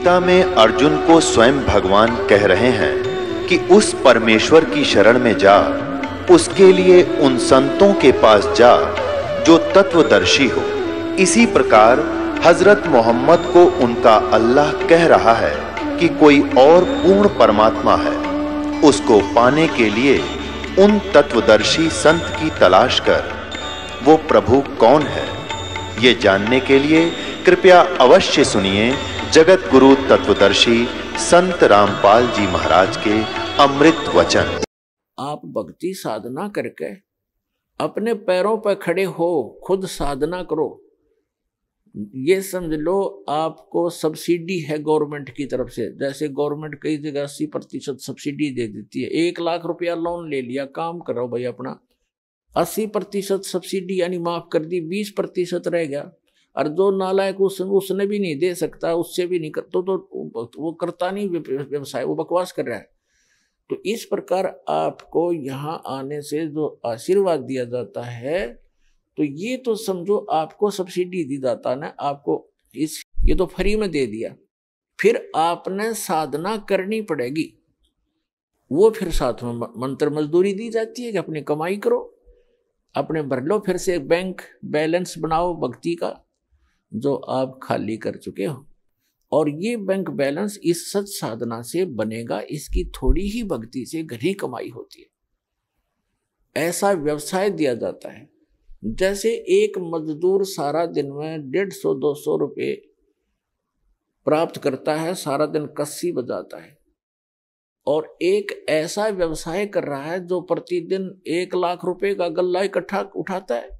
गीता में अर्जुन को स्वयं भगवान कह रहे हैं कि उस परमेश्वर की शरण में जा, उसके लिए उन संतों के पास जा जो तत्वदर्शी हो। इसी प्रकार हजरत मोहम्मद को उनका अल्लाह कह रहा है कि कोई और पूर्ण परमात्मा है, उसको पाने के लिए उन तत्वदर्शी संत की तलाश कर। वो प्रभु कौन है, ये जानने के लिए कृपया अवश्य सुनिए जगत गुरु तत्वदर्शी संत रामपाल जी महाराज के अमृत वचन। आप भक्ति साधना करके अपने पैरों पर खड़े हो, खुद साधना करो। ये समझ लो आपको सब्सिडी है गवर्नमेंट की तरफ से। जैसे गवर्नमेंट कई जगह 80% सब्सिडी दे देती है। 1 लाख रुपया लोन ले लिया, काम करो भाई अपना, 80% सब्सिडी यानी माफ कर दी, 20% रह गया। और जो नालायक उसने भी नहीं दे सकता, उससे भी नहीं कर तो वो करता नहीं व्यवसाय, वो बकवास कर रहा है। तो इस प्रकार आपको यहाँ आने से जो आशीर्वाद दिया जाता है, तो ये तो समझो आपको सब्सिडी दी जाता ना, आपको ये तो फ्री में दे दिया। फिर आपने साधना करनी पड़ेगी, वो फिर साथ में मंत्र मजदूरी दी जाती है कि अपनी कमाई करो, अपने भर लो, फिर से बैंक बैलेंस बनाओ भक्ति का जो आप खाली कर चुके हो। और ये बैंक बैलेंस इस सच साधना से बनेगा, इसकी थोड़ी ही भक्ति से घनी कमाई होती है। ऐसा व्यवसाय दिया जाता है। जैसे एक मजदूर सारा दिन में 150-200 रुपये प्राप्त करता है, सारा दिन कस्सी बजाता है, और एक ऐसा व्यवसाय कर रहा है जो प्रतिदिन 1 लाख रुपए का गल्ला इकट्ठा उठाता है।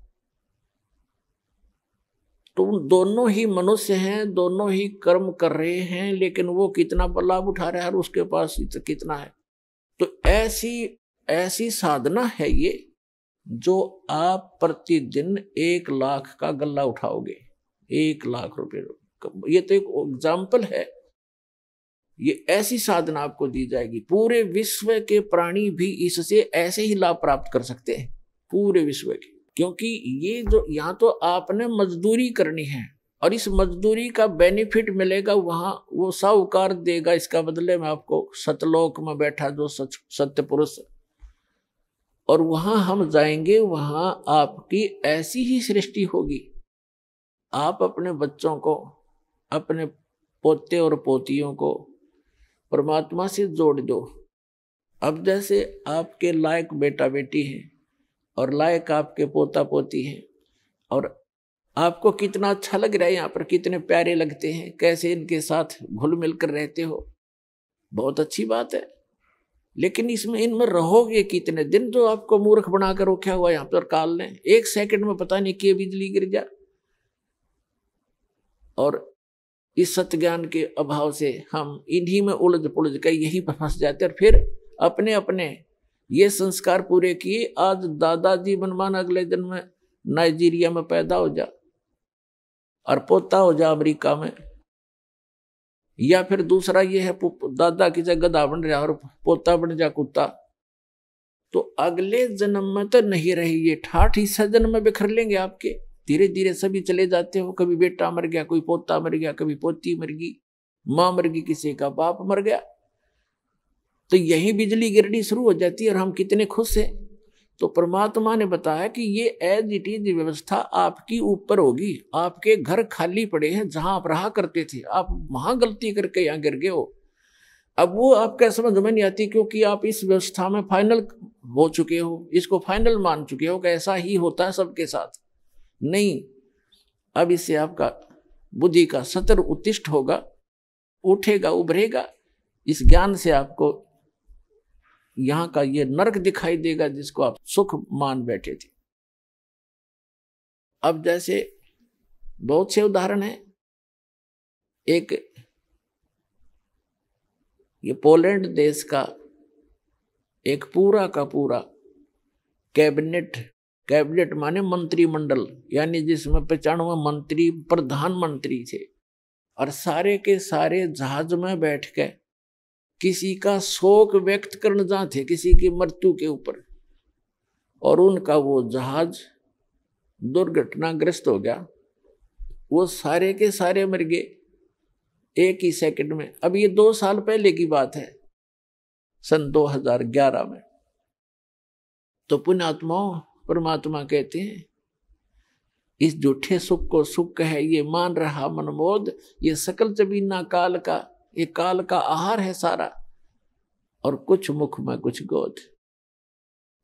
तो दोनों ही मनुष्य हैं, दोनों ही कर्म कर रहे हैं, लेकिन वो कितना लाभ उठा रहा है और उसके पास कितना है। तो ऐसी साधना है ये, जो आप प्रतिदिन 1 लाख का गल्ला उठाओगे, 1 लाख रुपए। ये तो एक एग्जाम्पल है। ये ऐसी साधना आपको दी जाएगी। पूरे विश्व के प्राणी भी इससे ऐसे ही लाभ प्राप्त कर सकते हैं, पूरे विश्व के। क्योंकि ये जो यहाँ तो आपने मजदूरी करनी है, और इस मजदूरी का बेनिफिट मिलेगा वहां, वो साहूकार देगा इसका बदले में आपको, सतलोक में बैठा जो सत्य पुरुष। और वहां हम जाएंगे, वहां आपकी ऐसी ही सृष्टि होगी। आप अपने बच्चों को, अपने पोते और पोतियों को परमात्मा से जोड़ दो। अब जैसे आपके लायक बेटा बेटी है और लायक आपके पोता पोती हैं, और आपको कितना अच्छा लग रहा है, यहाँ पर कितने प्यारे लगते हैं, कैसे इनके साथ घुल मिल कर रहते हो, बहुत अच्छी बात है। लेकिन इनमें रहोगे कितने दिन? जो आपको मूर्ख बनाकर रखा हुआ यहाँ पर काल ने, 1 सेकंड में पता नहीं कि बिजली गिर जा। और इस सत्य ज्ञान के अभाव से हम इन्हीं में उलझ पुलझ कर यहीं पर फंस जाते, और फिर अपने अपने ये संस्कार पूरे किए। आज दादाजी मनमान अगले जन्म में नाइजीरिया में पैदा हो जा, और पोता हो जा अमेरिका में, या फिर दूसरा ये है दादा की जगह गधा बन रहा और पोता बन जा कुत्ता। तो अगले जन्म में तो नहीं रही, ये ठाठ हिस्सा जन्म में बिखर लेंगे आपके। धीरे धीरे सभी चले जाते हो, कभी बेटा मर गया, कोई पोता मर गया, कभी पोती मर गई, माँ मर गई, किसी का बाप मर गया। तो यही बिजली गिरनी शुरू हो जाती है, और हम कितने खुश हैं। तो परमात्मा ने बताया कि ये एज इट इज व्यवस्था आपकी ऊपर होगी। आपके घर खाली पड़े हैं, जहां आप रहा करते थे, आप वहां गलती करके यहाँ गिर गए हो। अब वो आपका समझ में नहीं आती, क्योंकि आप इस व्यवस्था में फाइनल हो चुके हो, इसको फाइनल मान चुके हो कि ऐसा ही होता है सबके साथ। नहीं, अब इससे आपका बुद्धि का सतर उत्तिष्ठ होगा, उठेगा, उभरेगा। इस ज्ञान से आपको यहाँ का ये नरक दिखाई देगा जिसको आप सुख मान बैठे थे। अब जैसे बहुत से उदाहरण हैं। एक ये पोलैंड देश का एक पूरा का पूरा कैबिनेट माने मंत्रिमंडल, यानी जिसमें 95 मंत्री प्रधानमंत्री थे, और सारे के सारे जहाज में बैठ के किसी का शोक व्यक्त करने जाते थे, किसी की मृत्यु के ऊपर, और उनका वो जहाज दुर्घटनाग्रस्त हो गया। वो सारे के सारे मर गए, एक ही सेकंड में। अब ये 2 साल पहले की बात है, सन 2011 में। तो पुण्यात्माओं, परमात्मा कहते हैं इस झूठे सुख को सुख है ये मान रहा मनमोद, ये सकल जबीना काल का, ये काल का आहार है सारा, और कुछ मुख में कुछ गोद।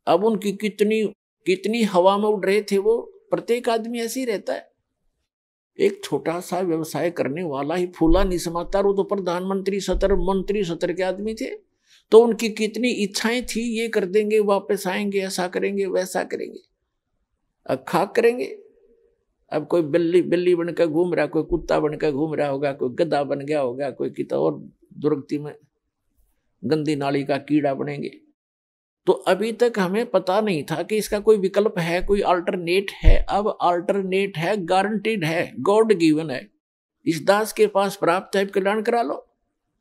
अब उनकी कितनी कितनी हवा में उड़ रहे थे वो। प्रत्येक आदमी ऐसे ही रहता है। एक छोटा सा व्यवसाय करने वाला ही फूला नहीं समाता, वो तो प्रधानमंत्री सतर, मंत्री सतर के आदमी थे। तो उनकी कितनी इच्छाएं थी, ये कर देंगे, वापस आएंगे, ऐसा करेंगे, वैसा करेंगे, अब खाक करेंगे। अब कोई बिल्ली बनकर घूम रहा, कोई कुत्ता बनकर घूम रहा होगा, कोई गधा बन गया होगा, कोई किसी और दुर्गति में गंदी नाली का कीड़ा बनेंगे। तो अभी तक हमें पता नहीं था कि इसका कोई विकल्प है, कोई अल्टरनेट है। अब अल्टरनेट है, गारंटीड है, गॉड गिवन है। इस दास के पास प्राप्त है, कल्याण करा लो,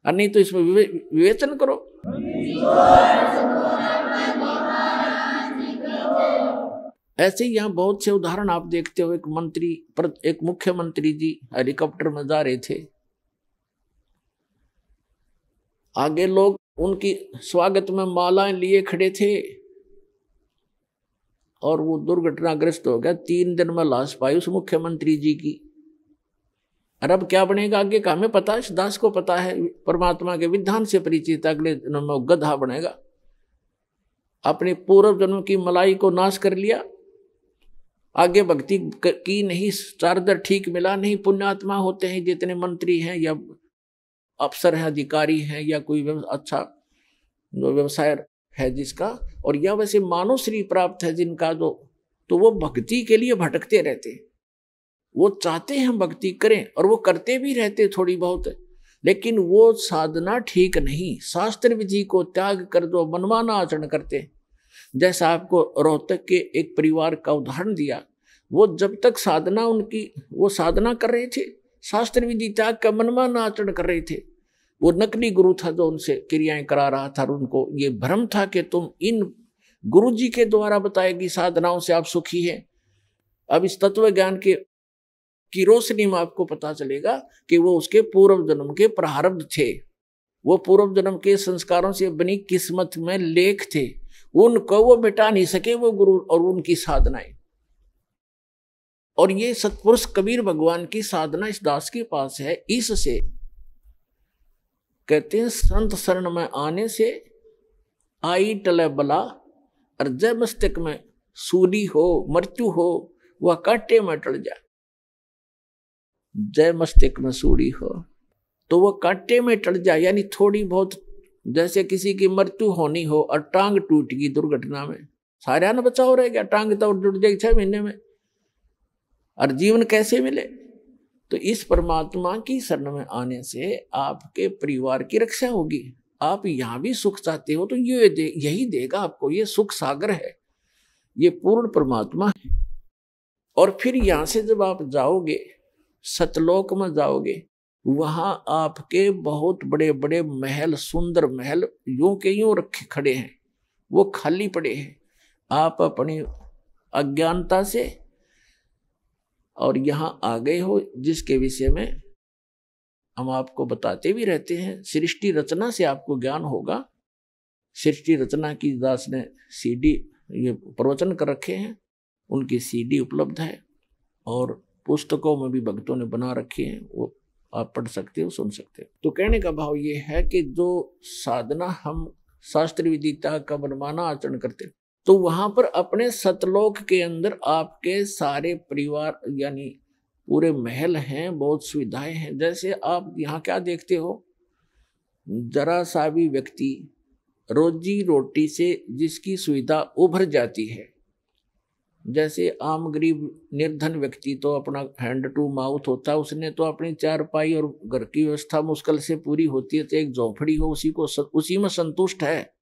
और नहीं तो इसमें विवेचन करो। ऐसे ही यहाँ बहुत से उदाहरण आप देखते हो। एक मुख्यमंत्री जी हेलीकॉप्टर में जा रहे थे, आगे लोग उनकी स्वागत में मालाएं लिए खड़े थे, और वो दुर्घटनाग्रस्त हो गया। 3 दिन में लाश पाई उस मुख्यमंत्री जी की। और अब क्या बनेगा आगे का हमें पता है, इस दास को पता है, परमात्मा के विधान से परिचित। अगले जन्म में गधा बनेगा। अपने पूर्व जन्म की मलाई को नाश कर लिया, आगे भक्ति की नहीं, चारदर ठीक मिला नहीं। पुण्यात्मा होते हैं जितने मंत्री हैं या अफसर हैं, अधिकारी हैं, या कोई अच्छा व्यवसाय है जिसका, और या वैसे मानव श्री प्राप्त है जिनका, तो वो भक्ति के लिए भटकते रहते हैं। वो चाहते हैं भक्ति करें, और वो करते भी रहते थोड़ी बहुत, लेकिन वो साधना ठीक नहीं। शास्त्र विधि को त्याग कर दो, मनमाना आचरण करते। जैसा आपको रोहतक के एक परिवार का उदाहरण दिया, वो जब तक साधना उनकी, वो साधना कर रहे थे, शास्त्र विधि त्याग का मनमाना आचरण कर रहे थे। वो नकली गुरु था जो उनसे क्रियाएं करा रहा था, और उनको ये भ्रम था कि तुम इन गुरु जी के द्वारा बताएगी साधनाओं से आप सुखी हैं। अब इस तत्व ज्ञान की रोशनी में आपको पता चलेगा कि वो उसके पूर्व जन्म के प्रारब्ध थे, वो पूर्व जन्म के संस्कारों से बनी किस्मत में लेख थे। उनको वो मिटा नहीं सके, वो गुरु और उनकी साधनाएं। और ये सतपुरुष कबीर भगवान की साधना इस दास के पास है। इससे कहते हैं संत शरण में आने से आई टले बला, और जय मस्तक में सूली हो, मृत्यु हो, वह कांटे में टल जाए। जय मस्तक में सूली हो तो वह कांटे में टल जाए, यानी थोड़ी बहुत, जैसे किसी की मृत्यु होनी हो और टांग टूट गई दुर्घटना में, सारा न बचाव रह गया, टांग तो टूट जाएगी 6 महीने में, और जीवन कैसे मिले। तो इस परमात्मा की शरण में आने से आपके परिवार की रक्षा होगी। आप यहां भी सुख चाहते हो तो यही देगा आपको। ये सुख सागर है, ये पूर्ण परमात्मा है। और फिर यहां से जब आप जाओगे, सतलोक में जाओगे, वहां आपके बहुत बड़े बड़े महल, सुंदर महल यूं के यूं रखे खड़े हैं, वो खाली पड़े हैं। आप अपनी अज्ञानता से और यहां आ गए हो, जिसके विषय में हम आपको बताते भी रहते हैं। सृष्टि रचना से आपको ज्ञान होगा। सृष्टि रचना की दास ने CD ये प्रवचन कर रखे हैं, उनकी CD उपलब्ध है, और पुस्तकों में भी भक्तों ने बना रखे हैं, वो आप पढ़ सकते हो, सुन सकते हो। तो कहने का भाव ये है कि जो साधना हम शास्त्र विदिता का मनमाना आचरण करते, तो वहां पर अपने सतलोक के अंदर आपके सारे परिवार यानी पूरे महल हैं, बहुत सुविधाएं हैं। जैसे आप यहाँ क्या देखते हो, जरा सा भी व्यक्ति रोजी रोटी से जिसकी सुविधा उभर जाती है, जैसे आम गरीब निर्धन व्यक्ति तो अपना हैंड टू माउथ होता है, उसने तो अपनी चारपाई और घर की व्यवस्था मुश्किल से पूरी होती है, तो एक झोंपड़ी हो उसी में संतुष्ट है।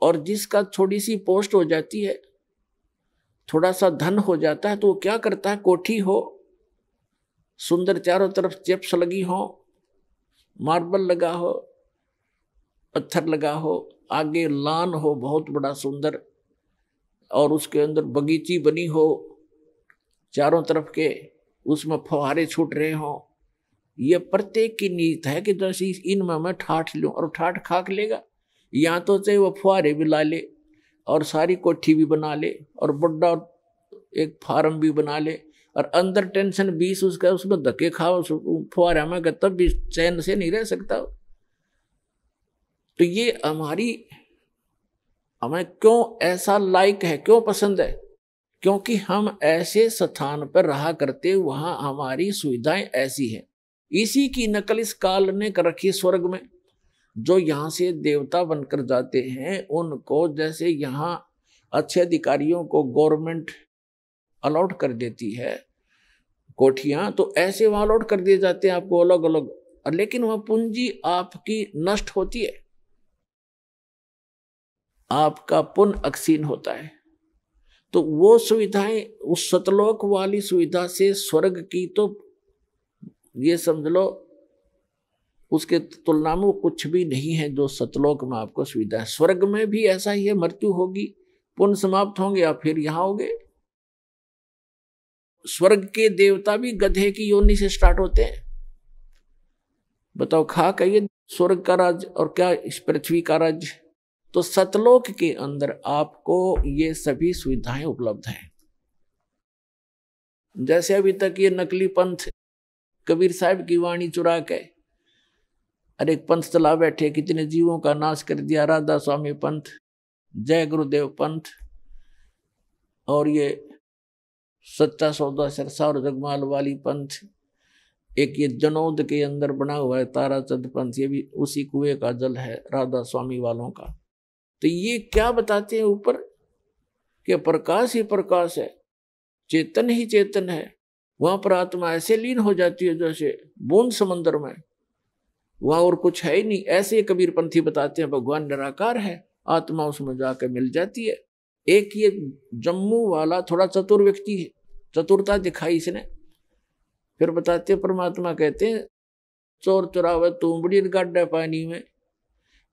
और जिसका थोड़ी सी पोस्ट हो जाती है, थोड़ा सा धन हो जाता है, तो वो क्या करता है, कोठी हो, सुंदर चारों तरफ चिप्स लगी हो, मार्बल लगा हो, पत्थर लगा हो, आगे लान हो बहुत बड़ा सुंदर, और उसके अंदर बगीची बनी हो चारों तरफ के, उसमें फव्वारे छूट रहे हो, ये प्रत्येक की नीयत है कि जैसे इनमें मैं ठाठ लूं, और ठाठ खाक लेगा। या तो चाहे वो फुहारे भी ला ले और सारी कोठी भी बना ले और बड़ा एक फार्म भी बना ले, और अंदर टेंशन 20 उसका, उसमें धक्के खाओ फुहारे में, तब भी चैन से नहीं रह सकता। तो ये हमें क्यों ऐसा लाइक है, क्यों पसंद है? क्योंकि हम ऐसे स्थान पर रहा करते, वहां हमारी सुविधाएं ऐसी है। इसी की नकल इस काल ने कर रखी स्वर्ग में। जो यहाँ से देवता बनकर जाते हैं उनको, जैसे यहाँ अच्छे अधिकारियों को गवर्नमेंट अलॉट कर देती है कोठियां, तो ऐसे वहां अलॉट कर दिए जाते हैं आपको अलग अलग, लेकिन वह पूंजी आपकी नष्ट होती है, आपका पुण्य अक्षीण होता है। तो वो सुविधाएं, उस सतलोक वाली सुविधा से स्वर्ग की तो ये समझ लो उसके तुलना में वो कुछ भी नहीं है जो सतलोक में आपको सुविधा है। स्वर्ग में भी ऐसा ही है, मृत्यु होगी, पुण्य समाप्त होंगे, आप फिर यहां होगे। स्वर्ग के देवता भी गधे की योनि से स्टार्ट होते हैं। बताओ, खा कहिए स्वर्ग का राज्य और क्या इस पृथ्वी का राज्य। तो सतलोक के अंदर आपको ये सभी सुविधाएं उपलब्ध हैं। जैसे अभी तक ये नकली पंथ कबीर साहब की वाणी चुरा के अरे एक पंथ चला बैठे, कितने जीवों का नाश कर दिया, राधा स्वामी पंथ, जय गुरुदेव पंथ, और ये सच्चा सौदा सिरसा और जगमाल वाली पंथ, एक ये जनौद के अंदर बना हुआ है ताराचंद पंथ, ये भी उसी कुएं का जल है राधा स्वामी वालों का। तो ये क्या बताते हैं ऊपर कि प्रकाश ही प्रकाश है, चेतन ही चेतन है। वहां पर आत्मा ऐसे लीन हो जाती है जैसे बूंद समंदर में, वहां और कुछ है ही नहीं। ऐसे कबीर पंथी बताते हैं भगवान निराकार है, आत्मा उसमें जाकर मिल जाती है। एक ये जम्मू वाला थोड़ा चतुर व्यक्ति है, चतुरता दिखाई इसने। फिर बताते हैं परमात्मा कहते हैं चोर चुरावे तुमड़ी गाड्डे पानी में,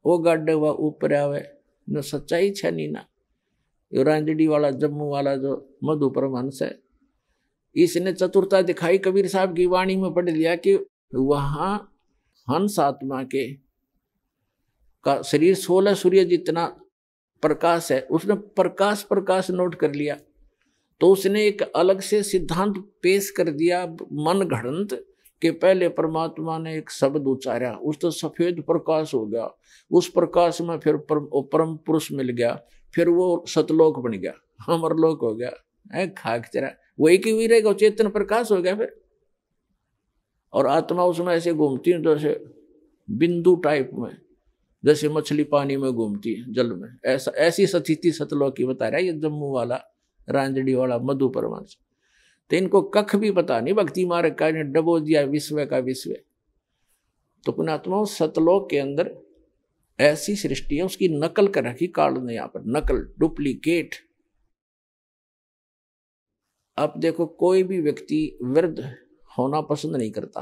वो गाड्डे हुआ ऊपर आवे न सच्चाई छनी ना। रांजड़ी वाला जम्मू वाला जो मधु परमहंस है, इसने चतुरता दिखाई, कबीर साहब की वाणी में पढ़ लिया कि वहां हंस आत्मा के का शरीर 16 सूर्य जितना प्रकाश है, उसने प्रकाश नोट कर लिया। तो उसने एक अलग से सिद्धांत पेश कर दिया मन घड़ंत कि पहले परमात्मा ने एक शब्द उच्चारा, उस तो सफेद प्रकाश हो गया, उस प्रकाश में फिर परम पुरुष मिल गया, फिर वो सतलोक बन गया, अमरलोक हो गया। खाक चरा वही की हुई रहेगा, चेतन प्रकाश हो गया फिर। और आत्मा उसमें ऐसे घूमती है जैसे बिंदु टाइप में, जैसे मछली पानी में घूमती है जल में, ऐसी स्थिति सतलोक की बता रहा है ये जम्मू वाला रांजड़ी वाला मधु परमहंस। तो इनको कख भी पता नहीं, भक्ति मार्ग का डबो दिया विश्व का विश्व। तो पुण्यात्माओं, सतलोक के अंदर ऐसी सृष्टि है, उसकी नकल कर रखी काल ने यहाँ पर, नकल, डुप्लीकेट। अब देखो, कोई भी व्यक्ति वृद्ध होना पसंद नहीं करता।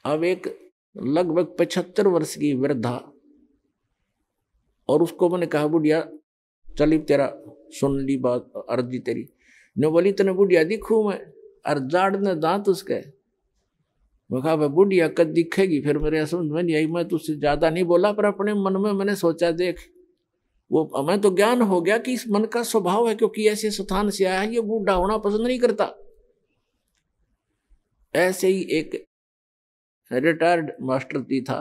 अब एक लगभग 75 वर्ष की वृद्धा, और उसको मैंने कहा बुढ़िया चली तेरा सुन ली बात अर्जी तेरी, ने बोली तने बुढ़िया दिखूं मैं, और जाड़ ने दांत उसके। मैं कहा भाई बुढ़िया कद दिखेगी, फिर मेरे समझ में नहीं आई। मैं तुझसे ज्यादा नहीं बोला, पर अपने मन में मैंने सोचा देख, वो हमें तो ज्ञान हो गया कि इस मन का स्वभाव है, क्योंकि ऐसे स्थान से आया है, ये बूढ़ा होना पसंद नहीं करता। ऐसे ही एक रिटायर्ड मास्टर जी था,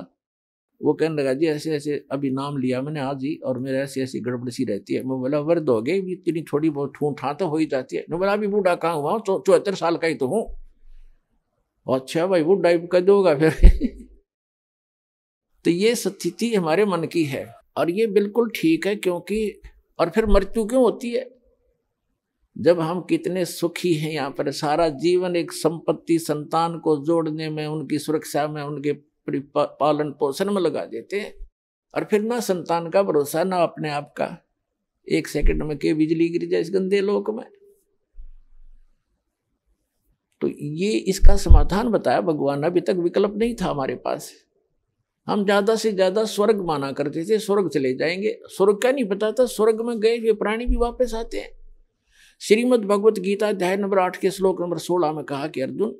वो कहने लगा जी ऐसे ऐसे अभी नाम लिया मैंने आज ही, और मेरे ऐसी ऐसी गड़बड़ सी रहती है। मैं बोला वृद्ध हो गई, इतनी थोड़ी बहुत ठूठ ठाठ तो हो ही जाती है। मैं बोला अभी बूढ़ा कहाँ हुआ, 74 साल का ही तो हूँ। अच्छा भाई बूढ़ा ही कर दोगा फिर। तो ये स्थिति हमारे मन की है, और ये बिल्कुल ठीक है, क्योंकि और फिर मृत्यु क्यों होती है? जब हम कितने सुखी हैं यहाँ पर, सारा जीवन एक संपत्ति संतान को जोड़ने में, उनकी सुरक्षा में, उनके पालन पोषण में लगा देते हैं, और फिर ना संतान का भरोसा ना अपने आप का। 1 सेकंड में के बिजली गिर जाए इस गंदे लोक में। तो ये इसका समाधान बताया भगवान। अभी तक विकल्प नहीं था हमारे पास, हम ज्यादा से ज्यादा स्वर्ग माना करते थे, स्वर्ग चले जाएंगे। स्वर्ग का नहीं पता था, स्वर्ग में गए हुए प्राणी भी वापस आते हैं। श्रीमद् भगवत गीता अध्याय नंबर 8 के श्लोक नंबर 16 में कहा कि अर्जुन,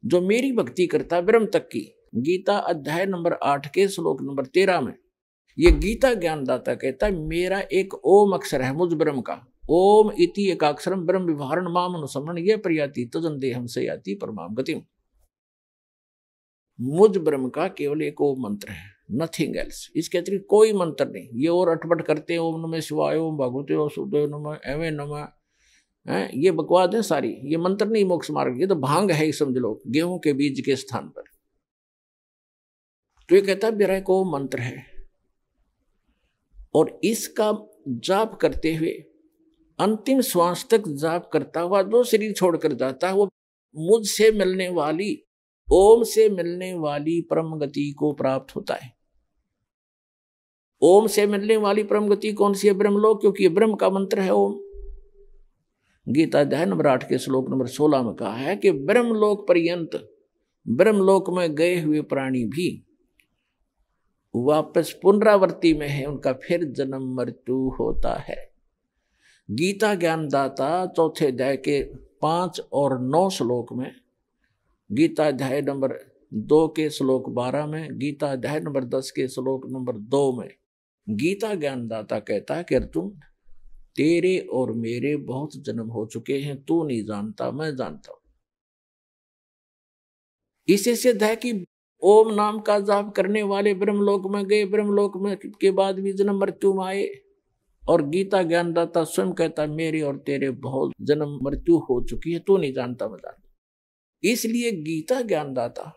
जो मेरी भक्ति करता ब्रह्म तक की। गीता अध्याय नंबर 8 के श्लोक नंबर 13 में ये गीता ज्ञानदाता कहता है, मेरा एक ओम अक्षर है मुझ ब्रह्म का, ओम इति एकाक्षरम ब्रह्म विवरण माम अनुसमरण ये प्रयाति तजन देहम से याति परमाम गतिम। मुझ ब्रह्म का केवल एक ओम मंत्र है, नथिंग एल्स। इसके अतिरिक्त कोई मंत्र नहीं। ये और अटपट करते हैं, ओम नमः शिवाय, ओम भगवते वासुदेव नमः, एवे नमः, ये बकवाद है सारी। ये मंत्र नहीं मोक्ष मार्ग, ये तो भांग है, समझ लो, गेहूं के बीज के स्थान पर। तो ये कहता है मेरा एक ओम मंत्र है, और इसका जाप करते हुए अंतिम श्वास तक जाप करता हुआ जो शरीर छोड़कर जाता है वो मुझसे मिलने वाली, ओम से मिलने वाली परम गति को प्राप्त होता है। ओम से मिलने वाली परम गति कौन सी है? ब्रह्मलोक, क्योंकि ये ब्रह्म का मंत्र है ओम। गीता अध्याय नंबर 8 के श्लोक नंबर 16 में कहा है कि ब्रह्मलोक पर्यंत, ब्रह्मलोक में गए हुए प्राणी भी वापस पुनरावृत्ति में है, उनका फिर जन्म मृत्यु होता है। गीता ज्ञानदाता चौथे अध्याय के 5 और 9 श्लोक में, गीता अध्याय नंबर 2 के श्लोक 12 में, गीता अध्याय नंबर 10 के श्लोक नंबर 2 में गीता ज्ञानदाता कहता है कि अर्जुन, तेरे और मेरे बहुत जन्म हो चुके हैं, तू नहीं जानता, मैं जानता हूं। इसे सिद्ध है कि ओम नाम का जाप करने वाले ब्रह्मलोक में गए, ब्रह्मलोक में के बाद भी जन्म मृत्यु में आए। और गीता ज्ञानदाता स्वयं कहता है मेरे और तेरे बहुत जन्म मृत्यु हो चुकी है, तू नहीं जानता, मैं जानता। इसलिए गीता ज्ञानदाता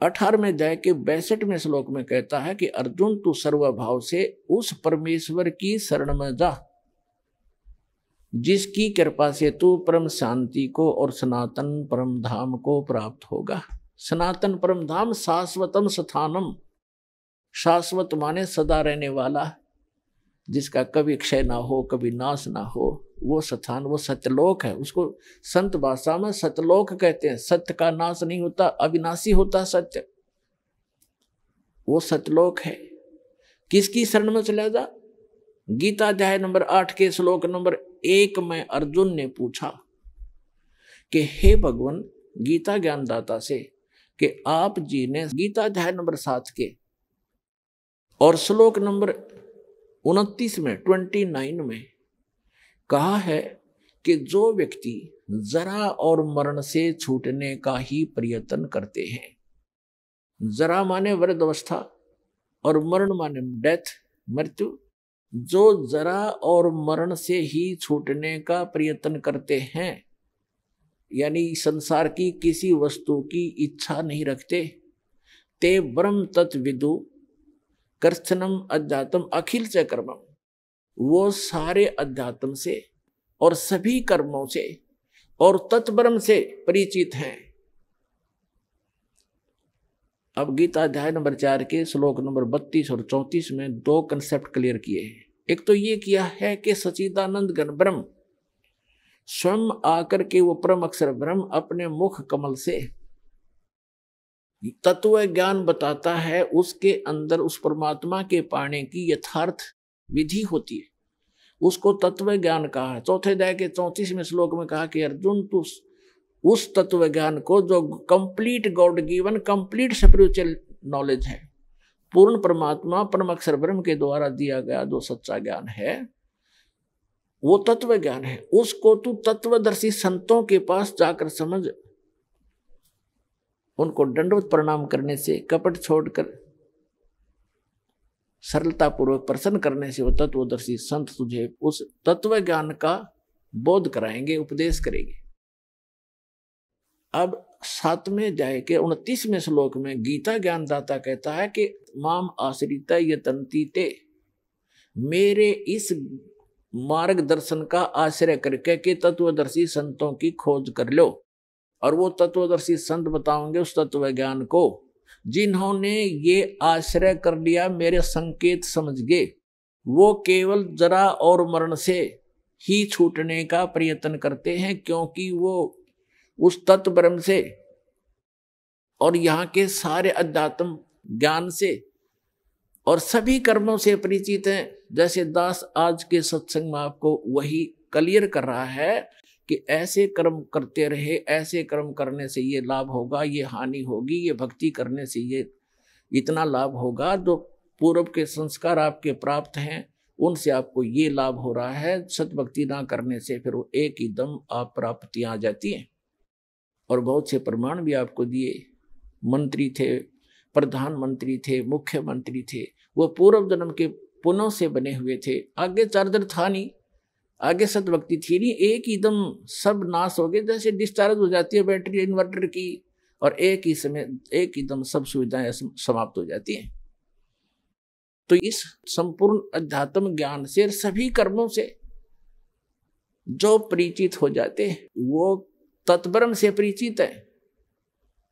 18वें अध्याय के 62वें श्लोक में कहता है कि अर्जुन, तू सर्वभाव से उस परमेश्वर की शरण में जा जिसकी कृपा से तू परम शांति को और सनातन परम धाम को प्राप्त होगा। सनातन परम धाम शाश्वतम स्थानम, शाश्वत माने सदा रहने वाला, जिसका कभी क्षय ना हो, कभी नाश ना हो, वो स्थान, वो सत्यलोक है। उसको संत भाषा में सत्यलोक कहते हैं। सत्य का नाश नहीं होता, अविनाशी होता सत्य, वो सत्यलोक है। किसकी शरण में चला जा? गीता अध्याय नंबर 8 के श्लोक नंबर 1 में अर्जुन ने पूछा कि हे भगवान, गीता ज्ञानदाता से कि आप जी ने गीता अध्याय नंबर 7 के और श्लोक नंबर 29 में 29 में कहा है कि जो व्यक्ति जरा और मरण से छूटने का ही प्रयत्न करते हैं, जरा माने वृद्धावस्था और मरण माने डेथ, मृत्यु, जो जरा और मरण से ही छूटने का प्रयत्न करते हैं, यानी संसार की किसी वस्तु की इच्छा नहीं रखते, ते ब्रह्म तत्विदु कर्षणम अध्यात्म अखिल से कर्मम, वो सारे अध्यात्म से और सभी कर्मों से और तत्ब्रह्म से परिचित हैं। अब गीता अध्याय नंबर 4 के श्लोक नंबर 32 और 34 में 2 कंसेप्ट क्लियर किए हैं। एक तो ये किया है कि सच्चिदानंद घन ब्रह्म स्वयं आकर के वो परम अक्षर ब्रह्म अपने मुख कमल से तत्व ज्ञान बताता है, उसके अंदर उस परमात्मा के पाने की यथार्थ विधि होती है, उसको तत्व ज्ञान कहा है। चौथे अध्याय के 34वें श्लोक में कहा कि अर्जुन, तू उस तत्व ज्ञान को जो complete God given complete spiritual knowledge है, पूर्ण परमात्मा परम अक्षर ब्रह्म के द्वारा दिया गया जो सच्चा ज्ञान है, वो तत्व ज्ञान है, उसको तू तत्वदर्शी संतों के पास जाकर समझ। उनको दंडवत प्रणाम करने से, कपट छोड़कर सरलता पूर्वक प्रसन्न करने से वो तत्वदर्शी संत तुझे उस तत्व ज्ञान का बोध कराएंगे, उपदेश करेंगे। अब 7वें अध्याय के 29वें श्लोक में गीता ज्ञानदाता कहता है कि माम आश्रिता यतन्ति ते, मेरे इस मार्गदर्शन का आश्रय करके कि तत्वदर्शी संतों की खोज कर लो। और वो तत्वदर्शी संत बताओगे उस तत्व ज्ञान को जिन्होंने ये आश्रय कर लिया, मेरे संकेत समझ गए, वो केवल जरा और मरण से ही छूटने का प्रयत्न करते हैं, क्योंकि वो उस तत्व ब्रह्म से और यहाँ के सारे अध्यात्म ज्ञान से और सभी कर्मों से परिचित हैं। जैसे दास आज के सत्संग में आपको वही क्लियर कर रहा है कि ऐसे कर्म करते रहे, ऐसे कर्म करने से ये लाभ होगा, ये हानि होगी, ये भक्ति करने से ये इतना लाभ होगा, जो पूर्व के संस्कार आपके प्राप्त हैं उनसे आपको ये लाभ हो रहा है। सतभक्ति ना करने से फिर वो एक ही दम आप प्राप्तियां आ जाती हैं। और बहुत से प्रमाण भी आपको दिए। मंत्री थे, प्रधानमंत्री थे, मुख्यमंत्री थे, वो पूर्व जन्म के पुण्यों से बने हुए थे। आगे चार्जर था नहीं, आगे सतभक्ति थी नहीं, एक ही दम सब नाश हो गए, जैसे डिस्चार्ज हो जाती है बैटरी इन्वर्टर की, और एक ही समय एक ही दम सब सुविधाएं समाप्त हो जाती हैं। तो इस संपूर्ण अध्यात्म ज्ञान से, सभी कर्मों से जो परिचित हो जाते हैं वो तत्ब्रह्म से परिचित है,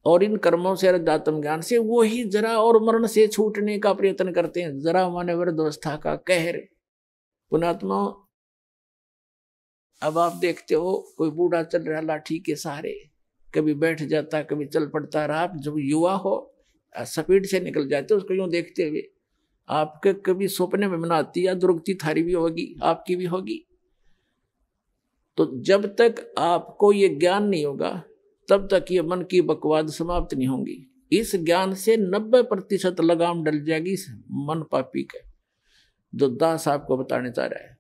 और इन कर्मों से, अध्यात्म ज्ञान से वो ही जरा और मरण से छूटने का प्रयत्न करते हैं। जरा माने वृद्धावस्था का कहर। पुण्यात्मा, अब आप देखते हो कोई बूढ़ा चल रहा लाठी के सहारे, कभी बैठ जाता, कभी चल पड़ता रहा। आप जब युवा हो स्पीड से निकल जाते हो उसको यूं देखते हुए, आपके कभी सपने में मना आती या दुर्गति थारी भी होगी, आपकी भी होगी। तो जब तक आपको ये ज्ञान नहीं होगा तब तक ये मन की बकवाद समाप्त नहीं होंगी। इस ज्ञान से 90% लगाम डल जाएगी मन पापी के, जो दास आपको बताने चाह रहा है।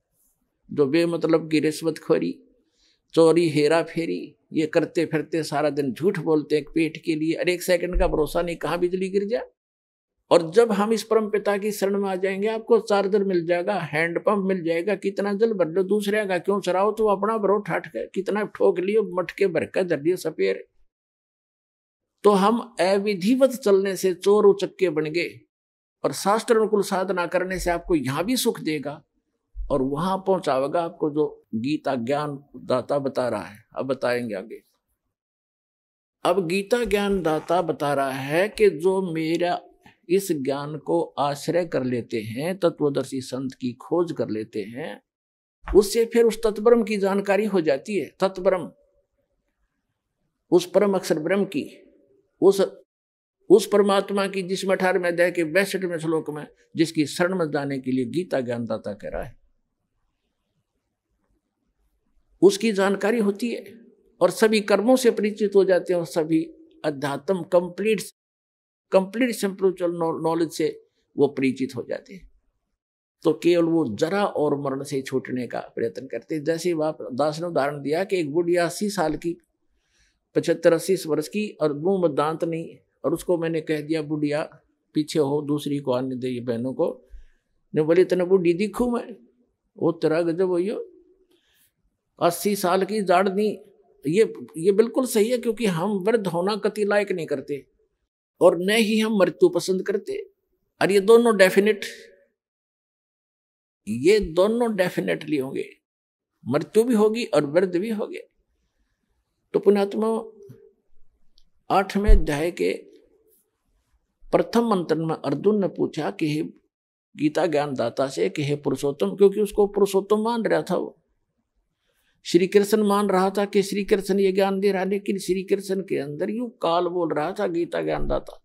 जो बेमतलब की रिश्वतखोरी, चोरी, हेरा फेरी ये करते फिरते सारा दिन झूठ बोलते हैं पेट के लिए, और 1 सेकंड का भरोसा नहीं कहाँ बिजली गिर जाए। और जब हम इस परम पिता की शरण में आ जाएंगे, आपको चार्जर मिल जाएगा, हैंडपंप मिल जाएगा, कितना जल भर लो, दूसरे का क्यों चराओ, तो अपना भरो ठाठ के, कितना ठोक लियो, मटके भर के धर लियो सपेर। तो हम अविधिवत चलने से चोर उचक्के बन गए, और शास्त्र अनुकूल साधना करने से आपको यहाँ भी सुख देगा और वहां पहुंचावेगा आपको, जो गीता ज्ञान दाता बता रहा है। अब बताएंगे आगे। अब गीता ज्ञान दाता बता रहा है कि जो मेरा इस ज्ञान को आश्रय कर लेते हैं, तत्वदर्शी संत की खोज कर लेते हैं, उससे फिर उस तत्ब्रह्म की जानकारी हो जाती है। तत्ब्रह्म, उस परम अक्षर ब्रह्म की, उस परमात्मा की, जिसमें 18वें अध्याय के 62वें श्लोक में जिसकी शरण में जाने के लिए गीता ज्ञानदाता कह रहा है, उसकी जानकारी होती है और सभी कर्मों से परिचित हो जाते हैं, और सभी अध्यात्म कंप्लीट स्पिरिचुअल नॉलेज से वो परिचित हो जाते हैं। तो केवल वो जरा और मरण से छूटने का प्रयत्न करते हैं। जैसे बाप दास ने उदाहरण दिया कि एक बुढ़िया 80 साल की, 75-80 वर्ष की, और मुंह में दांत नहीं, और उसको मैंने कह दिया बुढ़िया पीछे हो, दूसरी को आने दे, ये बहनों को ने बोली तेने बुढ़ी दिखूं मैं, वो तेरा गजब हो, 80 साल की जाड़ नहीं। ये बिल्कुल सही है, क्योंकि हम वृद्ध होना कति लायक नहीं करते और न ही हम मृत्यु पसंद करते। और ये दोनों डेफिनेटली होंगे, मृत्यु भी होगी और वृद्ध भी होंगे। तो पुण्यात्मा, 8वें अध्याय के प्रथम मंत्र में अर्जुन ने पूछा कि हे गीता ज्ञान दाता से कि हे पुरुषोत्तम, क्योंकि उसको पुरुषोत्तम मान रहा था, वो श्री कृष्ण मान रहा था कि श्री कृष्ण ये ज्ञान दे रहा, लेकिन श्री कृष्ण के अंदर यूं काल बोल रहा था गीता ज्ञान दाता।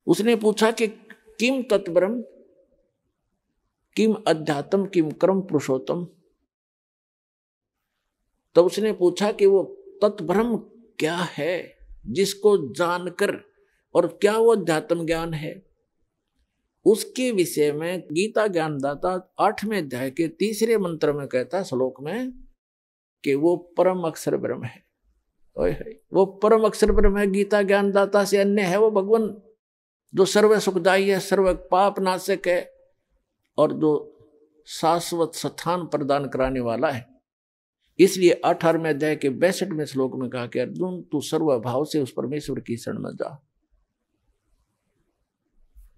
उसने पूछा कि किम तत्ब्रह्म, किम अध्यात्म, किम कर्म पुरुषोत्तम। तो उसने पूछा कि वो तत्ब्रह्म क्या है, जिसको जानकर, और क्या वो अध्यात्म ज्ञान है। उसके विषय में गीता ज्ञानदाता 8वें अध्याय के 3रे मंत्र में कहता, श्लोक में, कि वो परम अक्षर ब्रह्म है। वो परम अक्षर ब्रह्म है, गीता ज्ञानदाता से अन्य है वो भगवान, जो सर्व सुखदायी है, सर्व पाप नाशक है, और जो शाश्वत स्थान प्रदान कराने वाला है। इसलिए 18वें अध्याय के 62वें श्लोक में कहा कि अर्जुन तू सर्वभाव से उस परमेश्वर की शरण में जा,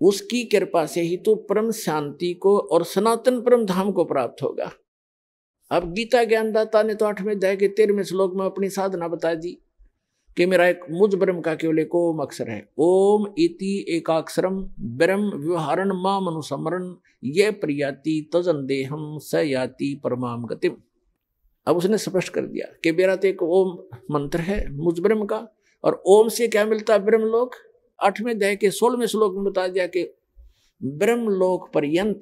उसकी कृपा से ही तो परम शांति को और सनातन परम धाम को प्राप्त होगा। अब गीता ज्ञानदाता ने तो 8वें अध्याय के 13वें श्लोक में अपनी साधना बता दी कि मेरा एक मुझ ब्रह्म का केवल एक ओम अक्षर है। ओम इति एकाक्षरम ब्रह्म व्यवहारण माम अनुसमरण ये प्रियाति तजन देहम स याति परमाम गतिम। अब उसने स्पष्ट कर दिया कि मेरा तो एक ओम मंत्र है मुझ ब्रह्म का, और ओम से क्या मिलता है ब्रह्म लोक। 8वें अध्याय के 16वें श्लोक में बता दिया कि ब्रह्म लोक पर्यंत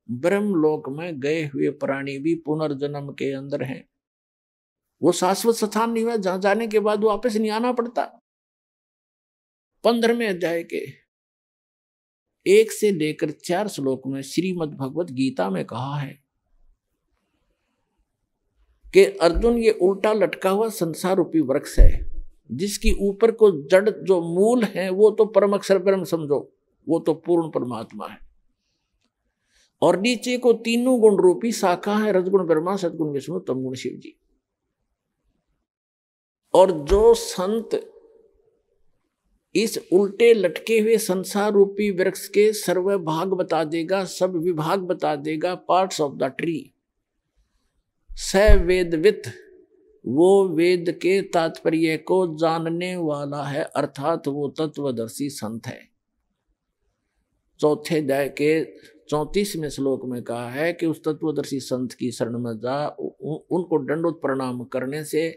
ब्रह्मलोक में गए हुए प्राणी भी पुनर्जन्म के अंदर हैं। वो शाश्वत स्थान नहीं है जहां जाने के बाद वापस नहीं आना पड़ता। 15वें अध्याय के 1 से लेकर 4 श्लोक में श्रीमद् भगवत गीता में कहा है कि अर्जुन, ये उल्टा लटका हुआ संसार रूपी वृक्ष है, जिसकी ऊपर को जड़ जो मूल है वो तो परम अक्षर ब्रह्म समझो, वो तो पूर्ण परमात्मा है, और नीचे को तीनों गुण रूपी शाखा है, रजगुण ब्रह्मा, सदगुण विष्णु, तमगुण शिव जी। और जो संत इस उल्टे लटके हुए संसार रूपी वृक्ष के सर्व भाग बता देगा, सब विभाग बता देगा, पार्ट्स ऑफ द ट्री, स वेदवित, वो वेद के तात्पर्य को जानने वाला है, अर्थात वो तत्वदर्शी संत है। चौथे अध्याय के 34वें श्लोक में कहा है कि उस तत्वदर्शी संत की शरण में जा, उनको दंडोत प्रणाम करने से,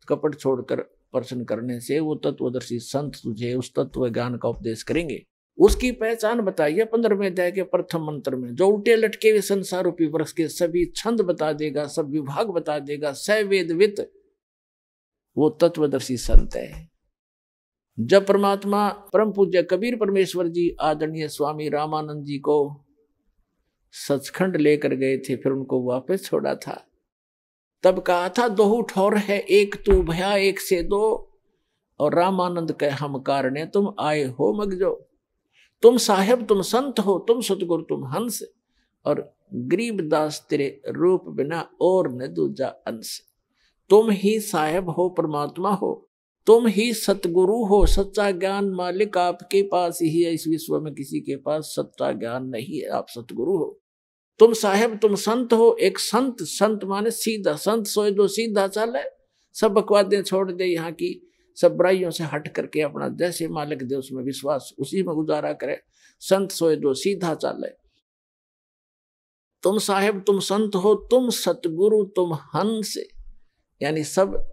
कपट छोड़कर प्रश्न करने से वो तत्वदर्शी संत तुझे उस तत्व ज्ञान का उपदेश करेंगे। उसकी पहचान बताइए 15वें अध्याय के प्रथम मंत्र में, जो उल्टे लटके हुए संसार रूपी वृक्ष के सभी छंद बता देगा, सब विभाग बता देगा, स वेदवित, वो तत्वदर्शी संत है। जब परमात्मा परम पूज्य कबीर परमेश्वर जी आदरणीय स्वामी रामानंद जी को सचखंड लेकर गए थे, फिर उनको वापस छोड़ा था, तब कहा था दोहु ठौर है, एक तू भया एक से दो, और रामानंद कह हम कारणे तुम आए हो मगजो। तुम साहेब तुम संत हो, तुम सतगुरु तुम हंस, और गरीबदास तेरे रूप बिना और न दूजा अंश। तुम ही साहेब हो, परमात्मा हो, तुम ही सतगुरु हो, सच्चा ज्ञान मालिक आपके पास ही है, इस विश्व में किसी के पास सच्चा ज्ञान नहीं है, आप सतगुरु हो। तुम साहेब तुम संत हो, एक संत, संत माने सीधा, संत सोए दो सीधा चले, सब बकवादें छोड़ दे, यहाँ की सब बुराइयों से हट करके अपना जैसे मालिक दे उसमें विश्वास, उसी में गुजारा करे, संत सोए दो सीधा चले। तुम साहेब तुम संत हो, तुम सतगुरु तुम हंस, यानी सब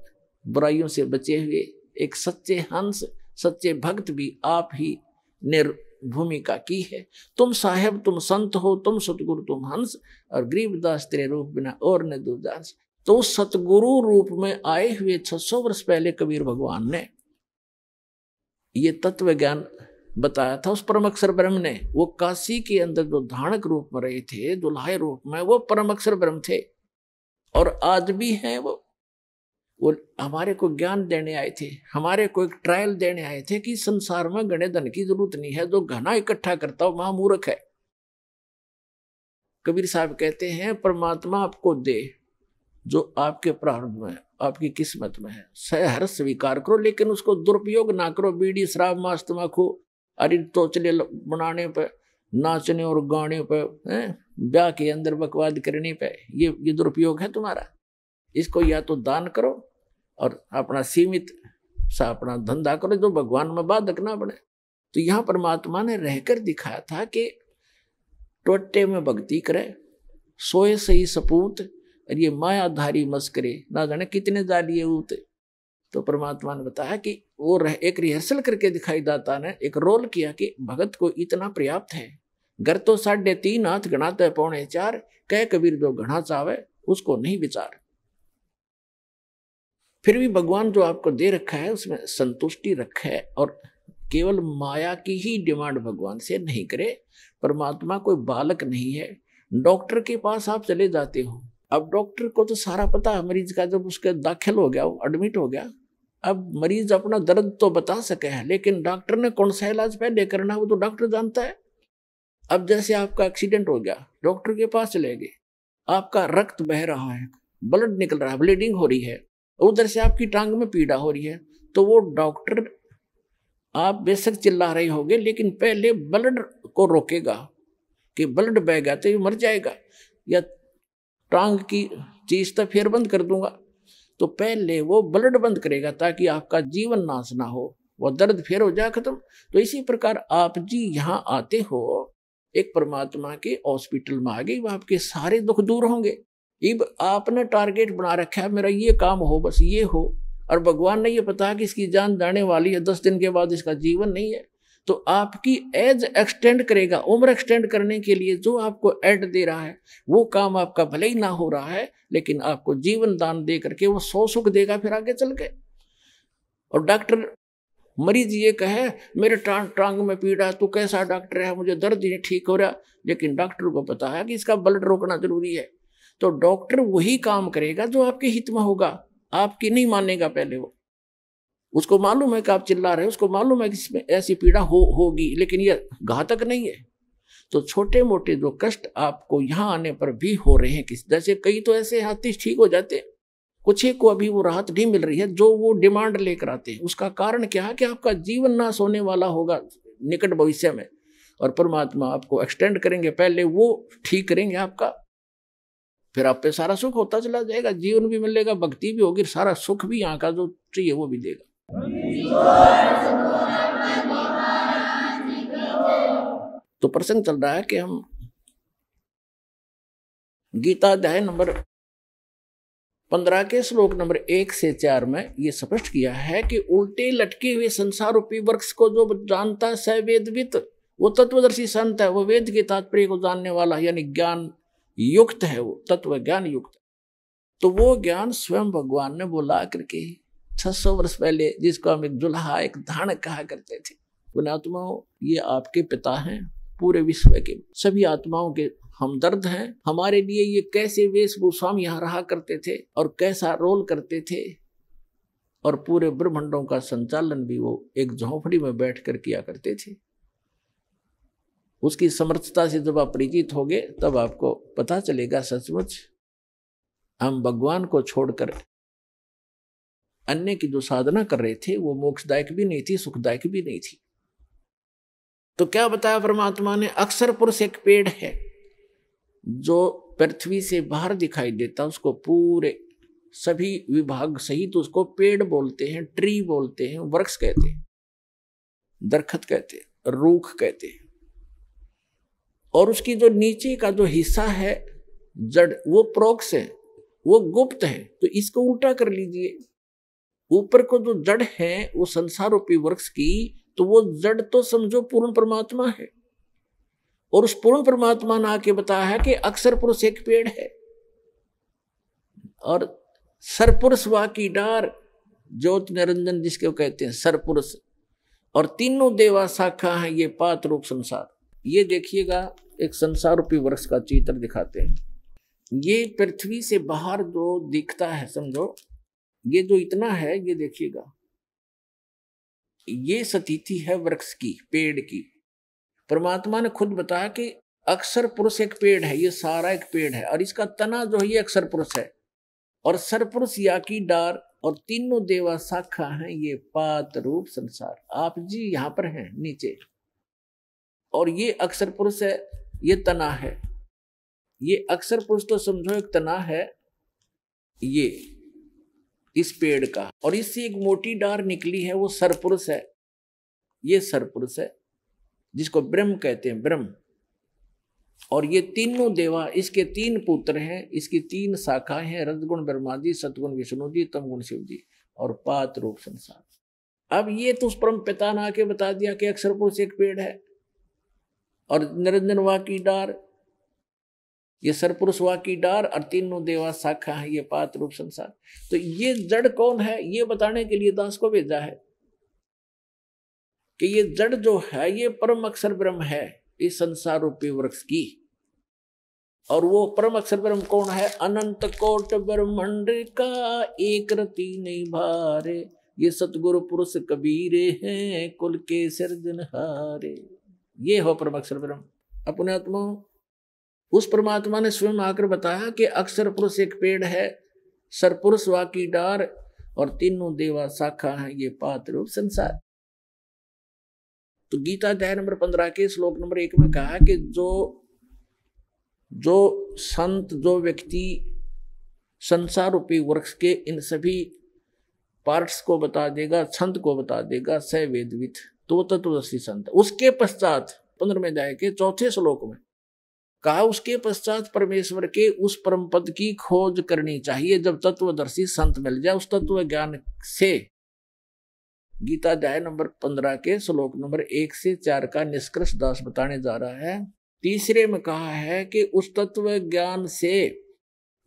बुराइयों से बचे हुए एक सच्चे हंस, सच्चे भक्त भी आप ही ने भूमिका की है। तुम साहेब तुम संत हो, तुम सतगुरु तुम हंस, और गरीबदास तेरे रूप बिना और न दूजा अंश। तो सतगुरु रूप में आए हुए 600 वर्ष पहले कबीर भगवान ने ये तत्व ज्ञान बताया था उस परम अक्षर ब्रह्म ने। वो काशी के अंदर जो धानक रूप में रहे थे, दुल्हाई रूप में, वो परम अक्षर ब्रह्म थे, और आज भी हैं वो हमारे को ज्ञान देने आए थे, हमारे को एक ट्रायल देने आए थे कि संसार में गणे धन की जरूरत नहीं है, जो घना इकट्ठा करता हो महामूर्ख है। कबीर साहब कहते हैं परमात्मा आपको दे जो आपके प्रारब्ध में, आपकी किस्मत में है, सहर्ष स्वीकार करो, लेकिन उसको दुरुपयोग ना करो। बीड़ी शराब मांस तम्बाकू अरे तोचले बनाने पे, नाचने और गाने पे, ब्याह के अंदर बकवाद करने पे, ये दुरुपयोग है तुम्हारा। इसको या तो दान करो और अपना सीमित सा अपना धंधा करो, जो भगवान में बाधक ना बने। तो यहाँ परमात्मा ने रहकर दिखाया था कि टोटे में भक्ति करे, सोए सही सपूत, और ये मायाधारी मस्करे ना जाने कितने जालिए ऊते। तो परमात्मा ने बताया कि वो एक रिहर्सल करके दिखाई दाता ने एक रोल किया कि भगत को इतना पर्याप्त है, घर तो 3.5 हाथ गणाते 4.25, कह कबीर जो घना चावे उसको नहीं विचार। फिर भी भगवान जो आपको दे रखा है उसमें संतुष्टि रखे, और केवल माया की ही डिमांड भगवान से नहीं करे। परमात्मा कोई बालक नहीं है। डॉक्टर के पास आप चले जाते हो, अब डॉक्टर को तो सारा पता है मरीज का, जब उसके दाखिल हो गया, वो एडमिट हो गया, अब मरीज अपना दर्द तो बता सके है, लेकिन डॉक्टर ने कौन सा इलाज पहले करना वो तो डॉक्टर जानता है। अब जैसे आपका एक्सीडेंट हो गया, डॉक्टर के पास चले गए, आपका रक्त बह रहा है, ब्लड निकल रहा है, ब्लीडिंग हो रही है, उधर से आपकी टांग में पीड़ा हो रही है, तो वो डॉक्टर, आप बेशक चिल्ला रहे होगे, लेकिन पहले ब्लड को रोकेगा कि ब्लड बह गया तो ये मर जाएगा, या टांग की चीज तो फिर बंद कर दूंगा, तो पहले वो ब्लड बंद करेगा ताकि आपका जीवन नाश ना हो, वो दर्द फिर हो जाए खत्म। तो इसी प्रकार आप जी यहाँ आते हो, एक परमात्मा के हॉस्पिटल में आ गए, वो आपके सारे दुख दूर होंगे। अब आपने टारगेट बना रखा है मेरा ये काम हो, बस ये हो, और भगवान ने ये पता कि इसकी जान जाने वाली है, 10 दिन के बाद इसका जीवन नहीं है, तो आपकी एज एक्सटेंड करेगा। उम्र एक्सटेंड करने के लिए जो आपको एड दे रहा है वो काम आपका भले ही ना हो रहा है, लेकिन आपको जीवन दान दे करके वो 100 सुख देगा फिर आगे चल के। और डॉक्टर मरीज ये कहे मेरे टांग में पीड़ा, तू कैसा डॉक्टर है, मुझे दर्द ही ठीक हो रहा, लेकिन डॉक्टर को पता है कि इसका ब्लड रोकना जरूरी है, तो डॉक्टर वही काम करेगा जो आपके हित में होगा, आपकी नहीं मानेगा पहले वो। उसको मालूम है कि आप चिल्ला रहे हो, उसको मालूम है कि इसमें ऐसी पीड़ा होगी, लेकिन ये घातक नहीं है। तो छोटे मोटे जो कष्ट आपको यहाँ आने पर भी हो रहे हैं, किस जैसे कई तो ऐसे हाथी ठीक हो जाते हैं, कुछ को अभी वो राहत नहीं मिल रही है जो वो डिमांड लेकर आते हैं। उसका कारण क्या है कि आपका जीवन नाश होने वाला होगा निकट भविष्य में, और परमात्मा आपको एक्सटेंड करेंगे, पहले वो ठीक करेंगे आपका, फिर आप पे सारा सुख होता चला जाएगा, जीवन भी मिलेगा, भक्ति भी होगी, सारा सुख भी यहाँ का जो चाहिए वो भी देगा। तो प्रसंग चल रहा है कि हम गीता अध्याय नंबर 15 के श्लोक नंबर 1 से 4 में ये स्पष्ट किया है कि उल्टे लटके हुए संसार रूपी वृक्ष को जो जानता है स वेदवित, वो तत्वदर्शी संत है, वो वेद के तात्पर्य को जानने वाला यानी ज्ञान युक्त है, वो तत्व ज्ञान युक्त। तो वो ज्ञान स्वयं भगवान ने बोला करके 600 वर्ष पहले, जिसको हम एक जुल्हा एक धान कहा करते थे। पुण्यात्माओं, ये आपके पिता हैं, पूरे विश्व के सभी आत्माओं के हमदर्द हैं। हमारे लिए ये कैसे वेशभूषा में यहाँ रहा करते थे और कैसा रोल करते थे, और पूरे ब्रह्मांडों का संचालन भी वो एक झोंपड़ी में बैठकर किया करते थे। उसकी समर्थता से जब आप परिचित होगे तब आपको पता चलेगा सचमुच हम भगवान को छोड़कर अन्य की जो साधना कर रहे थे वो मोक्षदायक भी नहीं थी, सुखदायक भी नहीं थी। तो क्या बताया परमात्मा ने, अक्षर पुरुष एक पेड़ है जो पृथ्वी से बाहर दिखाई देता, उसको पूरे सभी विभाग सहित उसको पेड़ बोलते हैं, ट्री बोलते हैं, वृक्ष कहते हैं, दरखत कहते हैं, रूख कहते हैं। और उसकी जो नीचे का जो हिस्सा है जड़, वो प्रोक्ष है, वो गुप्त है। तो इसको उल्टा कर लीजिए, ऊपर को जो जड़ है वो संसार रूपी वृक्ष की, तो वो जड़ तो समझो पूर्ण परमात्मा है, और उस पूर्ण परमात्मा ने आके बताया है कि अक्षर पुरुष एक पेड़ है, और सरपुरुष वा की डार, ज्योत निरंजन जिसके कहते हैं सरपुरुष, और तीनों देवा शाखा है ये पात रूप संसार। ये देखिएगा एक संसार रूपी वृक्ष का चित्र दिखाते हैं। ये पृथ्वी से बाहर जो दिखता है, समझो ये जो इतना है, ये देखिएगा ये स्थिति है वृक्ष की, पेड़ की। परमात्मा ने खुद बताया कि अक्षर पुरुष एक पेड़ है, ये सारा एक पेड़ है, और इसका तना जो है ये अक्षर पुरुष है, और सरपुरुष या की डार, और तीनों देवा शाखा हैं ये पात रूप संसार। आप जी यहाँ पर हैं नीचे, और ये अक्षर पुरुष है, ये तना है। ये अक्षर पुरुष तो समझो एक तना है ये इस पेड़ का, और इससे एक मोटी डार निकली है, वो सरपुरुष है, ये सरपुरुष है जिसको ब्रह्म कहते हैं, ब्रह्म। और ये तीनों देवा, इसके 3 पुत्र हैं, इसकी 3 शाखाएं हैं, रजगुण ब्रह्मा जी, सतगुण विष्णु जी, तमगुण शिव जी, और पात रूप संसार। अब ये तो उस परम पिता ने आके बता दिया कि अक्षर पुरुष एक पेड़ है, और निरंजन वा की डार, ये सरपुरुष वा की डार, और तीनों देवा शाखा है ये पात रूप संसार। तो ये जड़ कौन है ये बताने के लिए दास को भेजा है कि ये जड़ जो है ये परम अक्षर ब्रह्म है इस संसार रूपी वृक्ष की। और वो परम अक्षर ब्रह्म कौन है? अनंत कोट ब्रह्मांड का एक रति नहीं भारे, ये सतगुरु पुरुष कबीरे हैं कुल के सिरजनहारे। ये हो परम अक्षर ब्रह्म। अपने आत्मा उस परमात्मा ने स्वयं आकर बताया कि अक्षर पुरुष एक पेड़ है, सरपुरुष वा की डार, और तीनों देवा शाखा है ये पात रूप संसार। तो गीता अध्याय नंबर 15 के श्लोक नंबर 1 में कहा कि जो संत, जो व्यक्ति संसार रूपी वृक्ष के इन सभी पार्ट्स को बता देगा, छंद को बता देगा, स वेदवित, तो तत्वदर्शी संत। उसके पश्चात 15वें अध्याय के 4थे श्लोक में कहा, उसके पश्चात परमेश्वर के उस परम पद की खोज करनी चाहिए। जब तत्वदर्शी संत मिल जाए, उस तत्व ज्ञान से गीता अध्याय नंबर 15 के श्लोक नंबर 1 से 4 का निष्कर्ष दास बताने जा रहा है। तीसरे में कहा है कि उस तत्व ज्ञान से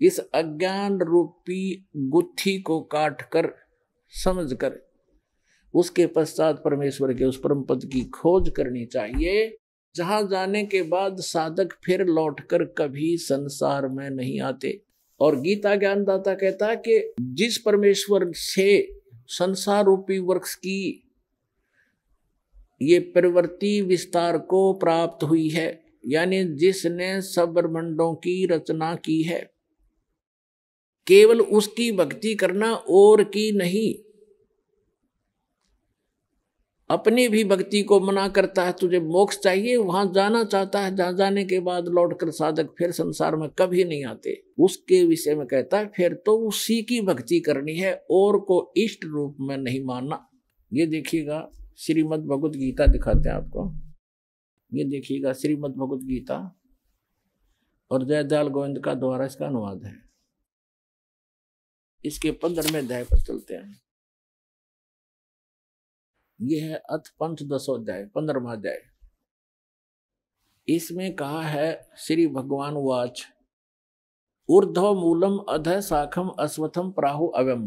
इस अज्ञान रूपी गुत्थी को काट कर समझकर उसके पश्चात परमेश्वर के उस परम पद की खोज करनी चाहिए, जहां जाने के बाद साधक फिर लौटकर कभी संसार में नहीं आते। और गीता ज्ञानदाता कहता है कि जिस परमेश्वर से संसार रूपी वृक्ष की ये प्रवृत्ति विस्तार को प्राप्त हुई है, यानी जिसने सब ब्रह्मांडों की रचना की है, केवल उसकी भक्ति करना और की नहीं। अपनी भी भक्ति को मना करता है, तुझे मोक्ष चाहिए, वहां जाना चाहता है, जहां जाने के बाद लौटकर साधक फिर संसार में कभी नहीं आते। उसके विषय में कहता है फिर तो उसी की भक्ति करनी है और को इष्ट रूप में नहीं मानना। ये देखिएगा श्रीमद् भगवत गीता दिखाते हैं आपको, ये देखिएगा श्रीमद् भगवत गीता और जयदयाल गोविंद का द्वारा इसका अनुवाद है। इसके 15वें अध्याय पर चलते हैं। यह है अथ पंचदशोध्याय 15वां अध्याय। इसमें कहा है श्री भगवान वाच ऊर्ध्व मूलम अध शाखम अश्वत्थम प्राहु अव्यम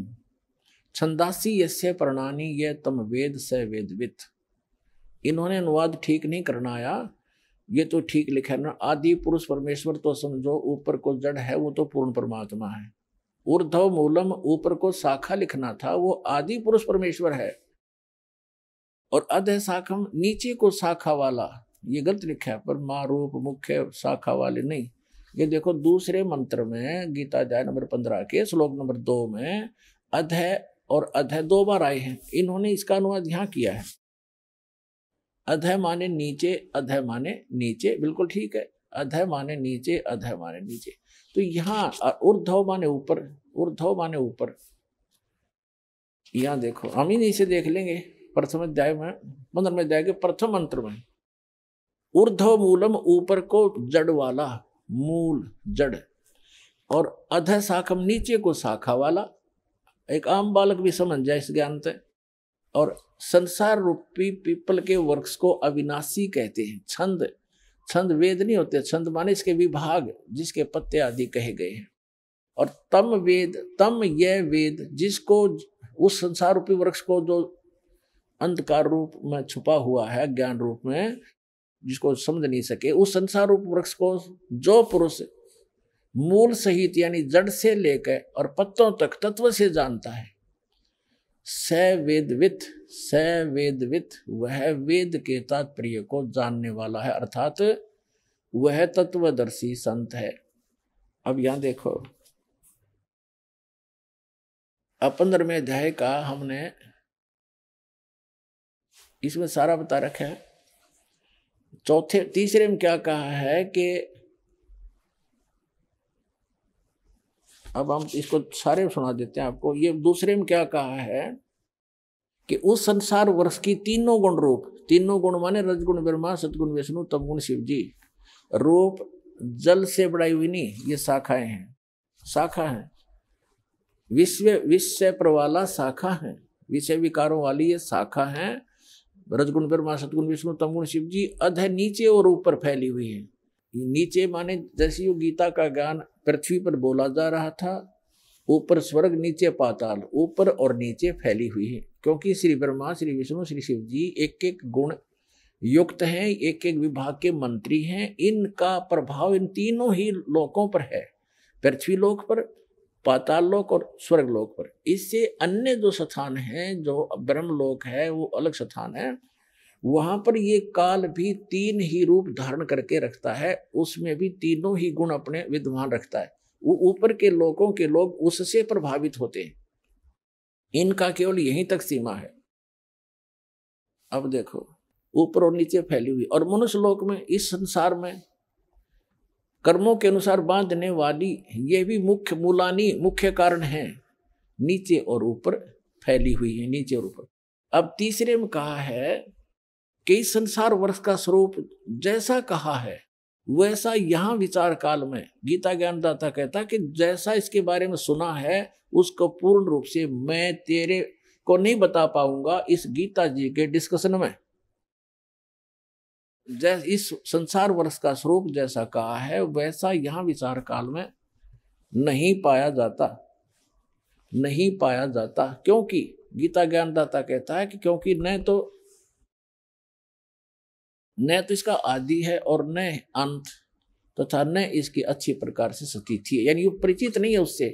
छंदासी यस्य प्रणानी ये तम वेद स वेदवित। इन्होंने अनुवाद ठीक नहीं करना आया, ये तो ठीक लिखा ना। आदि पुरुष परमेश्वर तो समझो, ऊपर को जड़ है वो तो पूर्ण परमात्मा है। ऊर्ध्व मूलम ऊपर को शाखा लिखना था, वो आदि पुरुष परमेश्वर है। और अध शाखम नीचे को शाखा वाला, ये गलत लिखा है, पर मारूप मुख्य शाखा वाले नहीं। ये देखो दूसरे मंत्र में गीता अध्याय नंबर 15 के श्लोक नंबर 2 में अध और अध 2 बार आए हैं। इन्होंने इसका अनुवाद यहाँ किया है। अध माने नीचे, अध माने नीचे, बिल्कुल ठीक है। अध माने नीचे, अध माने नीचे। तो यहाँ ऊर्ध्व माने ऊपर, ऊर्ध्व माने ऊपर। यहाँ देखो हम ही नीचे देख लेंगे प्रथम अध्याय में 15वें अध्याय के प्रथम मंत्र में ऊर्ध्व मूलम ऊपर को जड़ वाला, मूल जड़, और अध शाखम नीचे को शाखा वाला। एक आम बालक भी समझ जाए इस ज्ञान से। और संसार रूपी पीपल के वृक्ष को अविनाशी कहते हैं। छंद, छंद वेद नहीं होते, छंद माने इसके विभाग जिसके पत्ते आदि कहे गए हैं। और तम वेद, तम यह वेद जिसको उस संसार रूपी वृक्ष को जो अंधकार रूप में छुपा हुआ है, ज्ञान रूप में, जिसको समझ नहीं सके, उस संसार रूप वृक्ष को जो पुरुष मूल सहित यानी जड़ से लेकर और पत्तों तक तत्व से जानता है, स वेदवित, स वेदवित, वह वेद के तात्पर्य को जानने वाला है, अर्थात वह तत्वदर्शी संत है। अब यहां देखो, अब 15वें अध्याय का हमने इसमें सारा बता रखा है। तीसरे में क्या कहा है कि अब हम इसको सारे सुना देते हैं आपको। ये दूसरे में क्या कहा है कि उस संसार वृक्ष की तीनों गुण रूप, तीनों गुण माने रजगुण ब्रह्मा, सतगुण विष्णु, तमगुण शिव जी, रूप जल से बढ़ाई हुई नहीं, ये शाखाएं हैं, शाखा है। विषय प्रवाला शाखा है, विषय विकारों वाली ये शाखा है। रजगुण ब्रह्मा, सतगुण विष्णु, तमगुण शिव जी, अध नीचे और ऊपर फैली हुई है। नीचे माने जैसे यो गीता का ज्ञान पृथ्वी पर बोला जा रहा था, ऊपर स्वर्ग, नीचे पाताल, ऊपर और नीचे फैली हुई है। क्योंकि श्री ब्रह्मा, श्री विष्णु, श्री शिव जी एक एक गुण युक्त हैं, एक एक विभाग के मंत्री हैं। इनका प्रभाव इन तीनों ही लोकों पर है, पृथ्वी लोक पर, पाताल लोक और स्वर्ग लोक पर। इससे अन्य जो स्थान है, जो ब्रह्म लोक है, वो अलग स्थान है, वहां पर ये काल भी 3 ही रूप धारण करके रखता है, उसमें भी तीनों ही गुण अपने विद्यमान रखता है। वो ऊपर के लोकों के लोग उससे प्रभावित होते हैं, इनका केवल यहीं तक सीमा है। अब देखो ऊपर और नीचे फैली हुई। और मनुष्य लोक में, इस संसार में कर्मों के अनुसार बांधने वाली ये भी मुख्य मूलानी, मुख्य कारण है, नीचे और ऊपर फैली हुई है, नीचे और ऊपर। अब तीसरे में कहा है कि इस संसार वर्ष का स्वरूप जैसा कहा है वैसा यहाँ विचार काल में गीता ज्ञानदाता कहता कि जैसा इसके बारे में सुना है उसको पूर्ण रूप से मैं तेरे को नहीं बता पाऊंगा इस गीता जी के डिस्कशन में। जैसे इस संसार वर्ष का स्वरूप जैसा कहा है वैसा यहाँ विचार काल में नहीं पाया जाता, नहीं पाया जाता। क्योंकि गीता ज्ञानदाता कहता है कि क्योंकि न तो इसका आदि है और न अंत, तथा न इसकी अच्छी प्रकार से स्थिति है, यानी वो परिचित नहीं है उससे।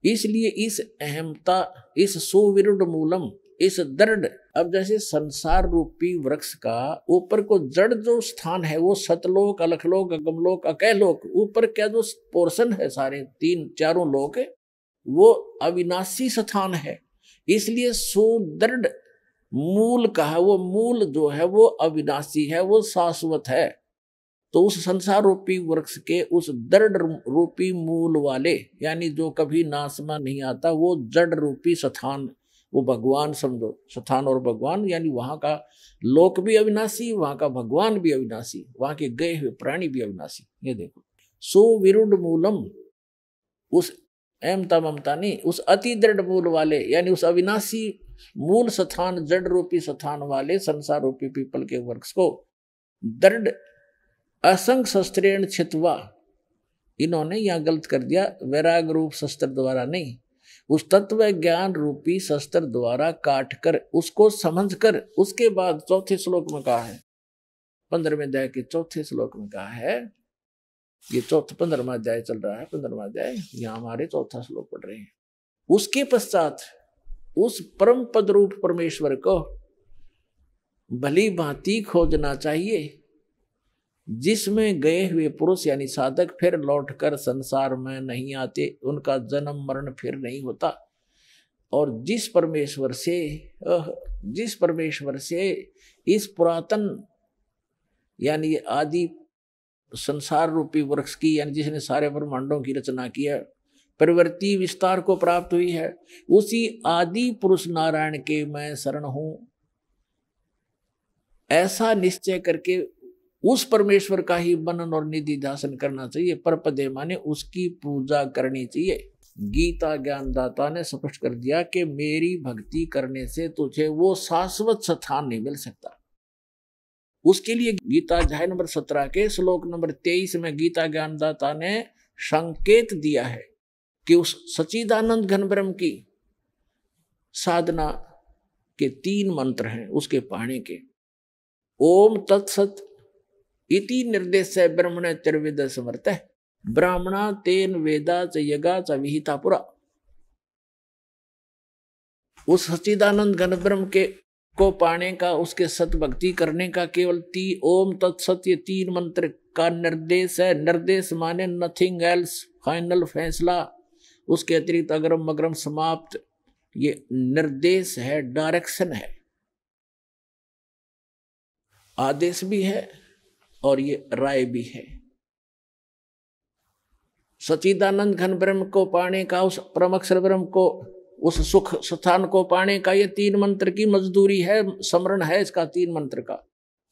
इसलिए इस अहमता, इस सुविरुद्ध मूलम, इस दृढ़, अब जैसे संसार रूपी वृक्ष का ऊपर को जड़ जो स्थान है वो सतलोक, अलखलोक, अगमलोक, अकैलोक, ऊपर क्या जो पोर्शन है सारे तीन चारों लोक वो अविनाशी स्थान है। इसलिए सुदृढ़ मूल कहा, वो मूल जो है वो अविनाशी है, वो शाश्वत है। तो उस संसार रूपी वृक्ष के उस दृढ़ रूपी मूल वाले, यानी जो कभी नाशमा नहीं आता, वो जड़ रूपी स्थान, वो भगवान समझो, स्थान और भगवान, यानी वहां का लोक भी अविनाशी, वहां का भगवान भी अविनाशी, वहां के गए हुए प्राणी भी अविनाशी। ये देखो सुविरुद्ध मूलम, उस अहमता ममता नहीं, उस अति दृढ़ मूल वाले, यानी उस अविनाशी मूल स्थान, जड़ रूपी स्थान वाले संसार रूपी पीपल के वृक्ष को दृढ़ असंग शस्त्रेण छित्वा, इन्होंने यहां गलत कर दिया, वैराग रूप शस्त्र द्वारा नहीं, उस तत्व ज्ञान रूपी शस्त्र द्वारा काट कर, उसको समझ कर, उसके बाद चौथे श्लोक में कहा है, 15वें अध्याय के चौथे श्लोक में कहा है, ये 15वां अध्याय चल रहा है, 15वां अध्याय, यहाँ हमारे चौथा श्लोक पढ़ रहे हैं। उसके पश्चात उस परम पद रूप परमेश्वर को भली भांति खोजना चाहिए, जिसमें गए हुए पुरुष यानी साधक फिर लौटकर संसार में नहीं आते, उनका जन्म मरण फिर नहीं होता। और जिस परमेश्वर से इस पुरातन यानी आदि संसार रूपी वृक्ष की, यानी जिसने सारे ब्रह्मांडों की रचना की है, प्रवृत्ति विस्तार को प्राप्त हुई है, उसी आदि पुरुष नारायण के मैं शरण हूं, ऐसा निश्चय करके उस परमेश्वर का ही मनन और निधि ध्यान करना चाहिए। परपदे माने उसकी पूजा करनी चाहिए। गीता ज्ञानदाता ने स्पष्ट कर दिया कि मेरी भक्ति करने से तुझे वो शाश्वत स्थान नहीं मिल सकता। उसके लिए गीता अध्याय नंबर 17 के श्लोक नंबर 23 में गीता ज्ञानदाता ने संकेत दिया है कि उस सच्चिदानंद घन ब्रह्म की साधना के 3 मंत्र हैं उसके पाने के। ओम तत्सत इति निर्देश ब्रह्मण त्रिविद समर्थ ब्राह्मणा तेन वेदा च यगा च विहिता पुरा। उस सच्चिदानंद घन ब्रह्म के को पाने का, उसके सत भक्ति करने का केवल ओम तत्सत ये 3 मंत्र का निर्देश है। निर्देश माने नथिंग एल्स, फाइनल फैसला, उसके अतिरिक्त अग्रम मग्रम समाप्त, ये निर्देश है, डायरेक्शन है, आदेश भी है और ये राय भी है। सच्चिदानंद घन ब्रह्म को पाने का, उस परम अक्षर ब्रह्म को, उस सुख स्थान को पाने का ये 3 मंत्र की मजदूरी है, स्मरण है इसका 3 मंत्र का।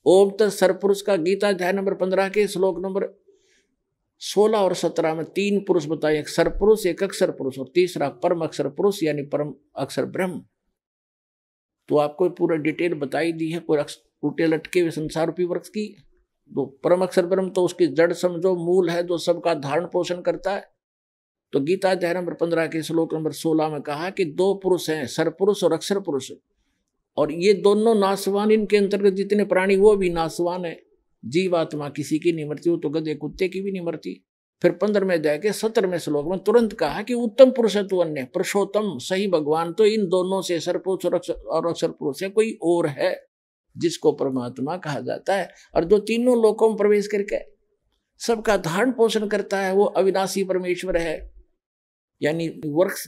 ओम तत् सरपुरुष का गीता अध्याय नंबर 15 के श्लोक नंबर 16 और 17 में 3 पुरुष बताए, एक सरपुरुष, एक अक्षर पुरुष और तीसरा परम अक्षर पुरुष यानी परम अक्षर ब्रह्म। तो आपको पूरा डिटेल बताई दी है, पूरा टूटे लटके हुए संसार रूपी वृक्ष की। तो परम अक्षर ब्रह्म तो उसकी जड़ समझो, मूल है जो सबका धारण पोषण करता है। तो गीता अध्याय नंबर 15 के श्लोक नंबर 16 में कहा कि 2 पुरुष हैं, सरपुरुष और अक्षर पुरुष, और ये दोनों नाशवान, इनके अंतर्गत जितने प्राणी वो भी नाशवान है। जीवात्मा किसी की नहीं मरती, वो तो गधे कुत्ते की भी नहीं मरती। फिर 15वें अध्याय के 17वें श्लोक में तुरंत कहा कि उत्तम पुरुष है तो अन्य, पुरुषोत्तम सही भगवान तो इन दोनों से, सरपुरुष और अक्षर पुरुष से कोई और है जिसको परमात्मा कहा जाता है, और जो तीनों लोकों में प्रवेश करके सबका धारण पोषण करता है, वो अविनाशी परमेश्वर है। यानी वृक्ष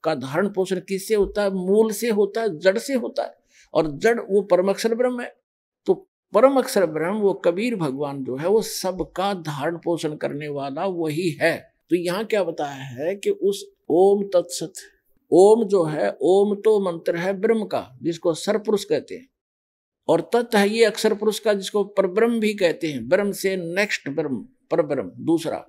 का धारण पोषण किससे होता है? मूल से होता है, जड़ से होता है, और जड़ वो परम अक्षर ब्रह्म है। तो परम अक्षर ब्रह्म वो कबीर भगवान जो है वो सबका धारण पोषण करने वाला वही है। तो यहाँ क्या बताया है कि उस ओम तत्सत, ओम जो है, ओम तो मंत्र है ब्रह्म का जिसको सरपुरुष कहते हैं, और तत् है ये अक्षर पुरुष का जिसको परब्रह्म भी कहते हैं। ब्रह्म से नेक्स्ट ब्रह्म, परब्रह्म दूसरा।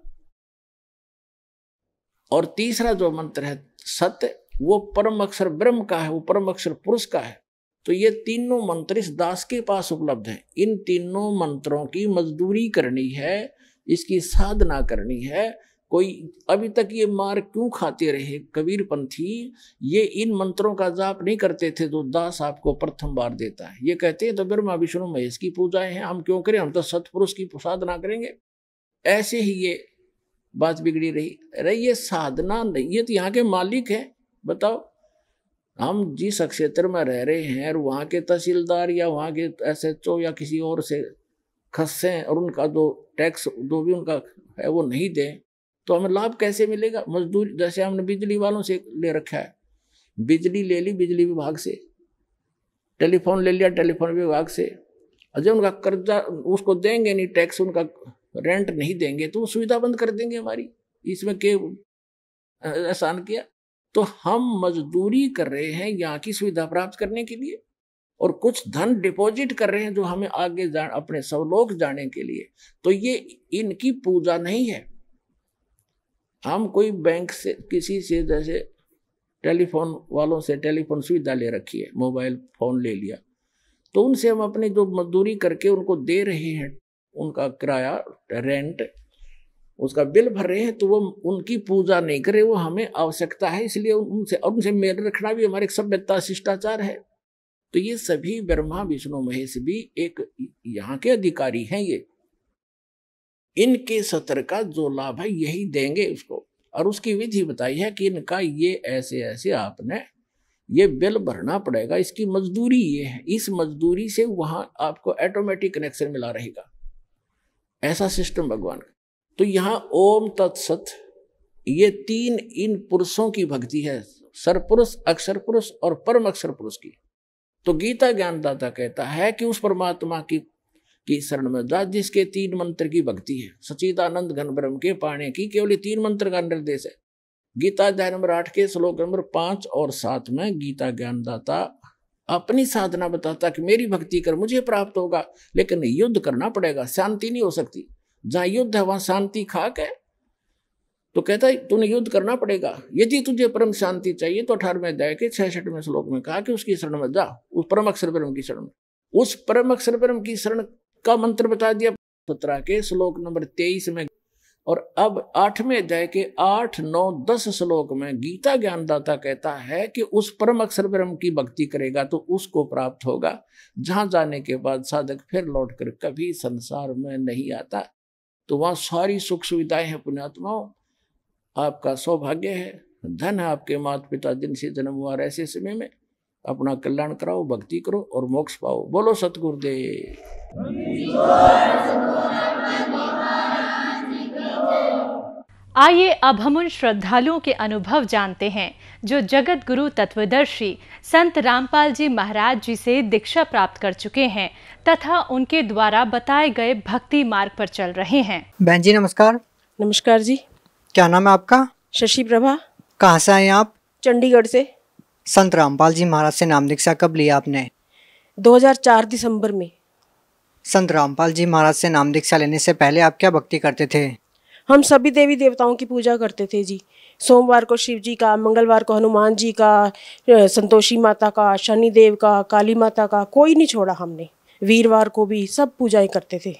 और तीसरा जो मंत्र है सत्य, वो परम अक्षर ब्रह्म का है, वो परम अक्षर पुरुष का है। तो ये तीनों मंत्र इस दास के पास उपलब्ध हैं। इन तीनों मंत्रों की मजदूरी करनी है, इसकी साधना करनी है। कोई अभी तक ये मार क्यों खाते रहे कबीर पंथी? ये इन मंत्रों का जाप नहीं करते थे तो दास आपको प्रथम बार देता है। ये कहते हैं तो ब्रह्मा विष्णु महेश की पूजाएं हैं, हम क्यों करें, हम तो सतपुरुष की साधना करेंगे। ऐसे ही ये बात बिगड़ी रही। अरे ये साधना नहीं, ये तो यहाँ के मालिक हैं। बताओ, हम जिस क्षेत्र में रह रहे हैं और वहाँ के तहसीलदार या वहाँ के SHO या किसी और से खस्से और उनका जो टैक्स जो भी उनका है वो नहीं दें तो हमें लाभ कैसे मिलेगा? मजदूरी, जैसे हमने बिजली वालों से ले रखा है, बिजली ले ली बिजली विभाग से, टेलीफोन ले लिया टेलीफोन विभाग से, और जब उनका कर्जा उसको देंगे नहीं, टैक्स उनका रेंट नहीं देंगे तो वो सुविधा बंद कर देंगे हमारी। इसमें के एहसान किया? तो हम मजदूरी कर रहे हैं यहाँ की सुविधा प्राप्त करने के लिए और कुछ धन डिपॉजिट कर रहे हैं जो हमें आगे अपने स्वलोक जाने के लिए। तो ये इनकी पूजा नहीं है। हम कोई बैंक से किसी से जैसे टेलीफोन वालों से टेलीफोन सुविधा ले रखी है, मोबाइल फोन ले लिया, तो उनसे हम अपनी जो मजदूरी करके उनको दे रहे हैं, उनका किराया रेंट उसका बिल भर रहे हैं, तो वो उनकी पूजा नहीं करे, वो हमें आवश्यकता है इसलिए उनसे मेल रखना भी हमारे सभ्यता शिष्टाचार है। तो ये सभी ब्रह्मा विष्णु महेश भी एक यहाँ के अधिकारी हैं। ये इनके सत्र का जो लाभ है यही देंगे उसको, और उसकी विधि बताई है कि इनका ये ऐसे ऐसे आपने ये बिल भरना पड़ेगा, इसकी मजदूरी ये है, इस मजदूरी से वहां आपको ऑटोमेटिक कनेक्शन मिला रहेगा। ऐसा सिस्टम भगवान का। तो यहाँ ओम तत्सत, ये तीन इन पुरुषों की भक्ति है, सरपुरुष, अक्षर पुरुष और परम अक्षर पुरुष की। तो गीता ज्ञानदाता कहता है कि उस परमात्मा की शरण में जा जिसके तीन मंत्र की भक्ति है। सच्चिदानंद घन ब्रह्म के पाने की केवल 3 मंत्र का निर्देश है। गीता अध्याय नंबर 8 के श्लोक नंबर 5 और 7 में गीता ज्ञानदाता अपनी साधना बताता कि मेरी भक्ति कर मुझे प्राप्त होगा, लेकिन युद्ध करना पड़ेगा, शांति नहीं हो सकती। जहां युद्ध है वहां शांति खाक है। तो कहता है तूने युद्ध करना पड़ेगा, यदि तुझे परम शांति चाहिए तो 18वें अध्याय के 66वें श्लोक में कहा कि उसकी शरण में जा, उस परम अक्षर ब्रह्म की शरण में। उस परम अक्षर ब्रह्म की शरण का मंत्र बता दिया 17 के श्लोक नंबर 23 में। और अब 8वें अध्याय के 8, 9, 10 श्लोक में गीता ज्ञानदाता कहता है कि उस परम अक्षर ब्रह्म की भक्ति करेगा तो उसको प्राप्त होगा, जहां जाने के बाद साधक फिर लौटकर कभी संसार में नहीं आता। तो वहां सारी सुख सुविधाएं हैं। पुण्यात्माओं, आपका सौभाग्य है, धन है आपके माता पिता जिनसे जन्म हुआ। ऐसे समय में अपना कल्याण कराओ, भक्ति करो और मोक्ष पाओ। बोलो सतगुरुदेव। आइए अब हम उन श्रद्धालुओं के अनुभव जानते हैं जो जगत गुरु तत्वदर्शी संत रामपाल जी महाराज जी से दीक्षा प्राप्त कर चुके हैं तथा उनके द्वारा बताए गए भक्ति मार्ग पर चल रहे हैं। बहन जी नमस्कार। नमस्कार जी। क्या नाम है आपका? शशि प्रभा। कहाँ से आए आप? चंडीगढ़ से। संत रामपाल जी महाराज से नाम दीक्षा कब लिया आपने? 2004 दिसंबर में। संत रामपाल जी महाराज से नाम दीक्षा लेने से पहले आप क्या भक्ति करते थे? हम सभी देवी देवताओं की पूजा करते थे जी। सोमवार को शिव जी का, मंगलवार को हनुमान जी का, संतोषी माता का, शनिदेव का, काली माता का, कोई नहीं छोड़ा हमने। वीरवार को भी सब पूजाएं करते थे।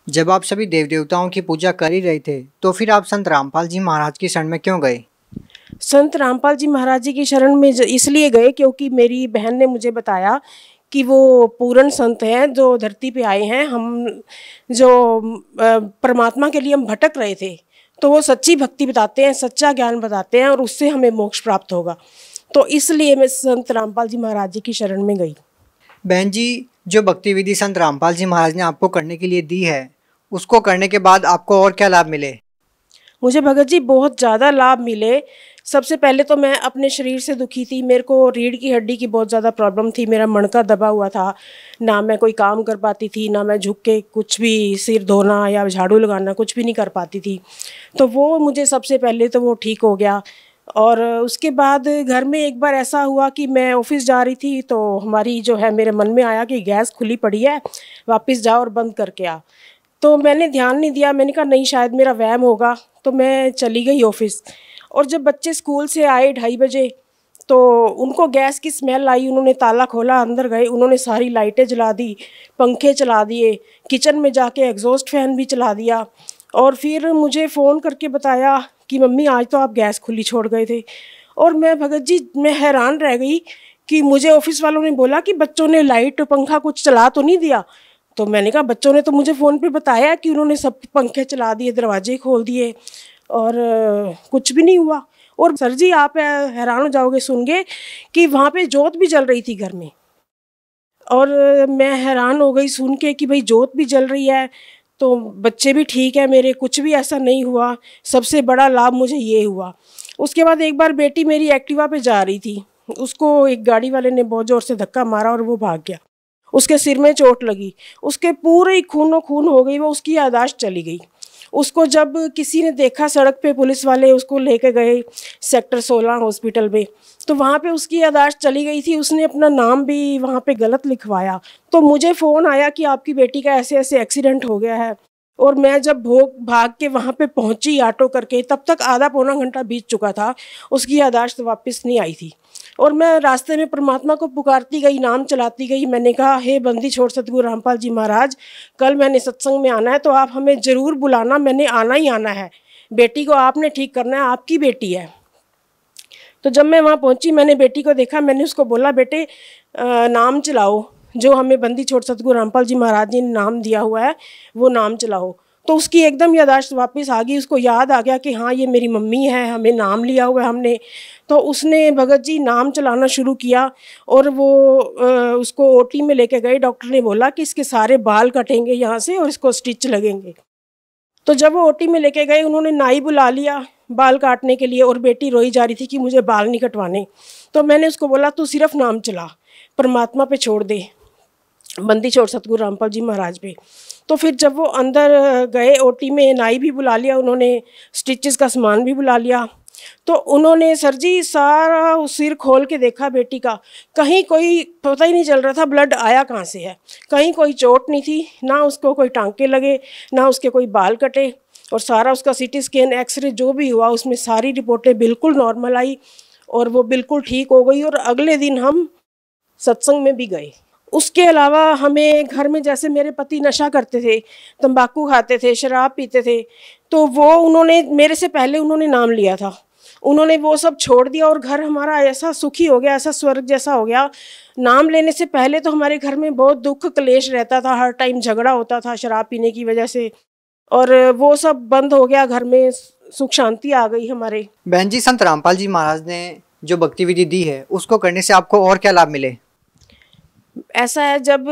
जब आप सभी देव देवताओं की पूजा कर ही रहे थे तो फिर आप संत रामपाल जी महाराज की शरण में क्यों गए? संत रामपाल जी महाराज जी की शरण में इसलिए गए क्योंकि मेरी बहन ने मुझे बताया कि वो पूर्ण संत हैं जो धरती पे आए हैं। हम जो परमात्मा के लिए हम भटक रहे थे, तो वो सच्ची भक्ति बताते हैं, सच्चा ज्ञान बताते हैं और उससे हमें मोक्ष प्राप्त होगा। तो इसलिए मैं संत रामपाल जी महाराज जी की शरण में गई। बहन जी, जो भक्ति विधि संत रामपाल जी महाराज ने आपको करने के लिए दी है, उसको करने के बाद आपको और क्या लाभ मिले? मुझे भगत जी बहुत ज़्यादा लाभ मिले। सबसे पहले तो मैं अपने शरीर से दुखी थी। मेरे को रीढ़ की हड्डी की बहुत ज़्यादा प्रॉब्लम थी। मेरा मणका दबा हुआ था, ना मैं कोई काम कर पाती थी, ना मैं झुक के कुछ भी सिर धोना या झाड़ू लगाना कुछ भी नहीं कर पाती थी। तो वो मुझे सबसे पहले तो वो ठीक हो गया। और उसके बाद घर में एक बार ऐसा हुआ कि मैं ऑफिस जा रही थी तो हमारी जो है मेरे मन में आया कि गैस खुली पड़ी है, वापस जाओ और बंद करके आ। तो मैंने ध्यान नहीं दिया, मैंने कहा नहीं शायद मेरा वहम होगा, तो मैं चली गई ऑफिस। और जब बच्चे स्कूल से आए 2:30 बजे तो उनको गैस की स्मेल आई, उन्होंने ताला खोला, अंदर गए, उन्होंने सारी लाइटें जला दी, पंखे चला दिए, किचन में जाके एग्जॉस्ट फैन भी चला दिया और फिर मुझे फ़ोन करके बताया कि मम्मी आज तो आप गैस खुली छोड़ गए थे। और मैं भगत जी मैं हैरान रह गई कि मुझे ऑफिस वालों ने बोला कि बच्चों ने लाइट पंखा कुछ चला तो नहीं दिया। तो मैंने कहा बच्चों ने तो मुझे फ़ोन पे बताया कि उन्होंने सब पंखे चला दिए, दरवाजे खोल दिए और कुछ भी नहीं हुआ। और सर जी आप हैरान हो जाओगे सुन के कि वहाँ पे जोत भी जल रही थी घर में। और मैं हैरान हो गई सुन के कि भाई जोत भी जल रही है, तो बच्चे भी ठीक है मेरे, कुछ भी ऐसा नहीं हुआ। सबसे बड़ा लाभ मुझे ये हुआ। उसके बाद एक बार बेटी मेरी एक्टिवा पे जा रही थी, उसको एक गाड़ी वाले ने बहुत ज़ोर से धक्का मारा और वो भाग गया। उसके सिर में चोट लगी, उसके पूरे खूनो खून हो गई, वो उसकी याददाश्त चली गई। उसको जब किसी ने देखा सड़क पे, पुलिस वाले उसको लेके गए सेक्टर 16 हॉस्पिटल में, तो वहाँ पे उसकी याददाश्त चली गई थी। उसने अपना नाम भी वहाँ पे गलत लिखवाया। तो मुझे फ़ोन आया कि आपकी बेटी का ऐसे ऐसे एक्सीडेंट हो गया है। और मैं जब भाग के वहाँ पे पहुँची ऑटो करके, तब तक आधा पौना घंटा बीत चुका था, उसकी याददाश्त वापस नहीं आई थी। और मैं रास्ते में परमात्मा को पुकारती गई, नाम चलाती गई। मैंने कहा हे बंदी छोड़ सतगुरु रामपाल जी महाराज, कल मैंने सत्संग में आना है तो आप हमें ज़रूर बुलाना, मैंने आना ही आना है। बेटी को आपने ठीक करना है, आपकी बेटी है। तो जब मैं वहाँ पहुँची, मैंने बेटी को देखा, मैंने उसको बोला बेटे नाम चलाओ, जो हमें बंदी छोड़ सतगुरु रामपाल जी महाराज जी ने नाम दिया हुआ है वो नाम चलाओ। तो उसकी एकदम याददाश्त वापस आ गई, उसको याद आ गया कि हाँ ये मेरी मम्मी है, हमें नाम लिया हुआ है हमने। तो उसने भगत जी नाम चलाना शुरू किया और वो उसको ओटी में लेके गए। डॉक्टर ने बोला कि इसके सारे बाल कटेंगे यहाँ से और इसको स्टिच लगेंगे। तो जब वो ओटी में लेके गए, उन्होंने नाई बुला लिया बाल काटने के लिए और बेटी रोई जा रही थी कि मुझे बाल नहीं कटवाने। तो मैंने उसको बोला तू सिर्फ नाम चला, परमात्मा पे छोड़ दे, बंदी छोड़ सतगुरु रामपाल जी महाराज पे। तो फिर जब वो अंदर गए ओटी में, नाई भी बुला लिया उन्होंने, स्टिचेस का सामान भी बुला लिया। तो उन्होंने सर जी सारा सिर खोल के देखा बेटी का, कहीं कोई पता ही नहीं चल रहा था ब्लड आया कहाँ से है। कहीं कोई चोट नहीं थी, ना उसको कोई टांके लगे, ना उसके कोई बाल कटे। और सारा उसका सीटी स्कैन, एक्सरे जो भी हुआ उसमें सारी रिपोर्टें बिल्कुल नॉर्मल आई और वो बिल्कुल ठीक हो गई। और अगले दिन हम सत्संग में भी गए। उसके अलावा हमें घर में, जैसे मेरे पति नशा करते थे, तंबाकू खाते थे, शराब पीते थे, तो वो उन्होंने मेरे से पहले उन्होंने नाम लिया था, उन्होंने वो सब छोड़ दिया और घर हमारा ऐसा सुखी हो गया, ऐसा स्वर्ग जैसा हो गया। नाम लेने से पहले तो हमारे घर में बहुत दुख क्लेश रहता था, हर टाइम झगड़ा होता था शराब पीने की वजह से, और वो सब बंद हो गया, घर में सुख शांति आ गई हमारे। बहन जी, संत रामपाल जी महाराज ने जो भक्ति विधि दी है उसको करने से आपको और क्या लाभ मिले? ऐसा है, जब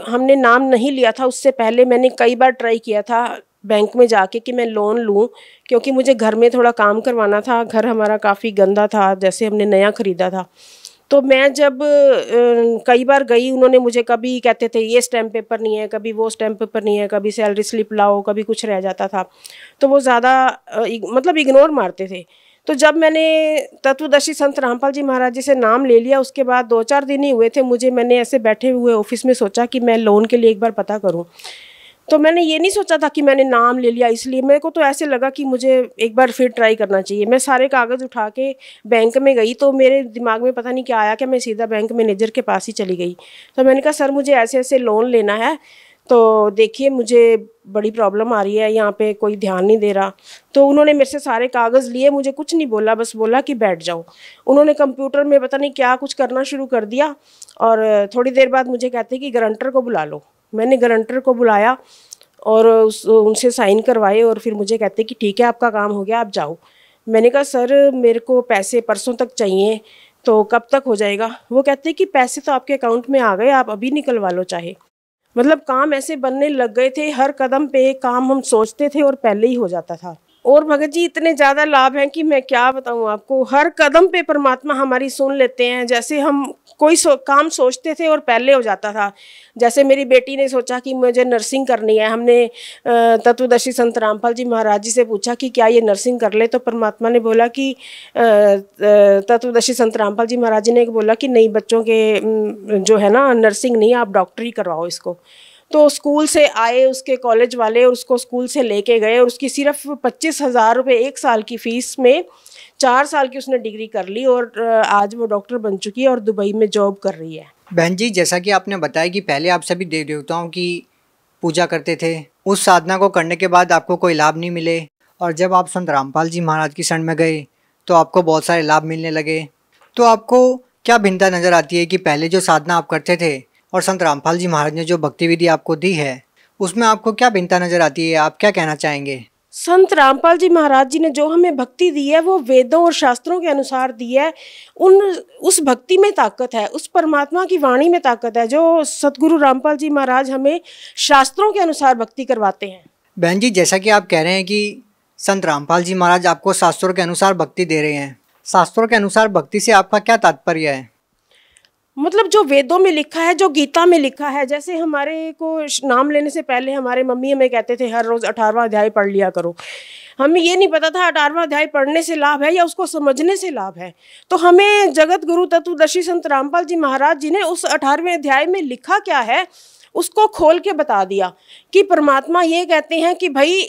हमने नाम नहीं लिया था उससे पहले मैंने कई बार ट्राई किया था बैंक में जाके कि मैं लोन लूं, क्योंकि मुझे घर में थोड़ा काम करवाना था। घर हमारा काफ़ी गंदा था, जैसे हमने नया ख़रीदा था। तो मैं जब कई बार गई, उन्होंने मुझे कभी कहते थे ये स्टैम्प पेपर नहीं है, कभी वो स्टैम्प पेपर नहीं है, कभी सैलरी स्लिप लाओ, कभी कुछ रह जाता था। तो वो ज़्यादा मतलब इग्नोर मारते थे। तो जब मैंने तत्वदर्शी संत रामपाल जी महाराज जी से नाम ले लिया, उसके बाद 2-4 दिन ही हुए थे मुझे, मैंने ऐसे बैठे हुए ऑफिस में सोचा कि मैं लोन के लिए एक बार पता करूं। तो मैंने ये नहीं सोचा था कि मैंने नाम ले लिया, इसलिए मेरे को तो ऐसे लगा कि मुझे एक बार फिर ट्राई करना चाहिए। मैं सारे कागज़ उठा के बैंक में गई, तो मेरे दिमाग में पता नहीं क्या आया कि मैं सीधा बैंक मैनेजर के पास ही चली गई। तो मैंने कहा सर मुझे ऐसे ऐसे लोन लेना है, तो देखिए मुझे बड़ी प्रॉब्लम आ रही है, यहाँ पे कोई ध्यान नहीं दे रहा। तो उन्होंने मेरे से सारे कागज़ लिए, मुझे कुछ नहीं बोला, बस बोला कि बैठ जाओ। उन्होंने कंप्यूटर में पता नहीं क्या कुछ करना शुरू कर दिया और थोड़ी देर बाद मुझे कहते कि गारंटर को बुला लो। मैंने गारंटर को बुलाया और उनसे साइन करवाए और फिर मुझे कहते कि ठीक है आपका काम हो गया, आप जाओ। मैंने कहा सर मेरे को पैसे परसों तक चाहिए, तो कब तक हो जाएगा? वो कहते कि पैसे तो आपके अकाउंट में आ गए, आप अभी निकलवा लो चाहे। मतलब काम ऐसे बनने लग गए थे, हर कदम पे काम हम सोचते थे और पहले ही हो जाता था। और भगत जी इतने ज़्यादा लाभ हैं कि मैं क्या बताऊँ आपको। हर कदम पे परमात्मा हमारी सुन लेते हैं। जैसे हम कोई काम सोचते थे और पहले हो जाता था। जैसे मेरी बेटी ने सोचा कि मुझे नर्सिंग करनी है, हमने तत्वदर्शी संत रामपाल जी महाराज जी से पूछा कि क्या ये नर्सिंग कर ले, तो परमात्मा ने बोला कि तत्वदर्शी संत रामपाल जी महाराज जी ने बोला कि नहीं, बच्चों के जो है ना नर्सिंग नहीं, आप डॉक्टरी करवाओ इसको। तो स्कूल से आए उसके कॉलेज वाले और उसको स्कूल से लेके गए और उसकी सिर्फ 25,000 रुपये 1 साल की फ़ीस में 4 साल की उसने डिग्री कर ली और आज वो डॉक्टर बन चुकी है और दुबई में जॉब कर रही है। बहन जी, जैसा कि आपने बताया कि पहले आप सभी देव देवताओं की पूजा करते थे, उस साधना को करने के बाद आपको कोई लाभ नहीं मिले और जब आप संत रामपाल जी महाराज की शरण में गए तो आपको बहुत सारे लाभ मिलने लगे। तो आपको क्या भिन्नता नज़र आती है कि पहले जो साधना आप करते थे और संत रामपाल जी महाराज ने जो भक्ति विधि आपको दी है उसमें आपको क्या भिन्नता नज़र आती है? आप क्या कहना चाहेंगे? संत रामपाल जी महाराज जी ने जो हमें भक्ति दी है वो वेदों और शास्त्रों के अनुसार दी है। उस भक्ति में ताकत है, उस परमात्मा की वाणी में ताकत है जो सतगुरु रामपाल जी महाराज हमें शास्त्रों के अनुसार भक्ति करवाते हैं। बहन जी, जैसा कि आप कह रहे हैं कि संत रामपाल जी महाराज आपको शास्त्रों के अनुसार भक्ति दे रहे हैं, शास्त्रों के अनुसार भक्ति से आपका क्या तात्पर्य है? मतलब जो वेदों में लिखा है, जो गीता में लिखा है, जैसे हमारे को नाम लेने से पहले हमारे मम्मी हमें कहते थे हर रोज़ 18वां अध्याय पढ़ लिया करो। हमें ये नहीं पता था 18वां अध्याय पढ़ने से लाभ है या उसको समझने से लाभ है। तो हमें जगत गुरु तत्वदर्शी संत रामपाल जी महाराज जी ने उस 18वें अध्याय में लिखा क्या है उसको खोल के बता दिया कि परमात्मा ये कहते हैं कि भाई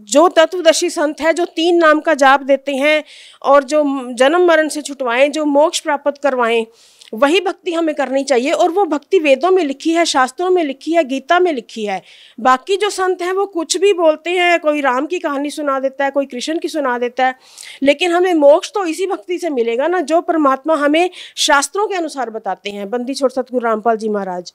जो तत्वदर्शी संत है, जो 3 नाम का जाप देते हैं और जो जन्म मरण से छुटवाएं, जो मोक्ष प्राप्त करवाएं, वही भक्ति हमें करनी चाहिए। और वो भक्ति वेदों में लिखी है, शास्त्रों में लिखी है, गीता में लिखी है। बाकी जो संत हैं वो कुछ भी बोलते हैं, कोई राम की कहानी सुना देता है, कोई कृष्ण की सुना देता है, लेकिन हमें मोक्ष तो इसी भक्ति से मिलेगा ना जो परमात्मा हमें शास्त्रों के अनुसार बताते हैं, बंदी छोड़ सतगुरु रामपाल जी महाराज।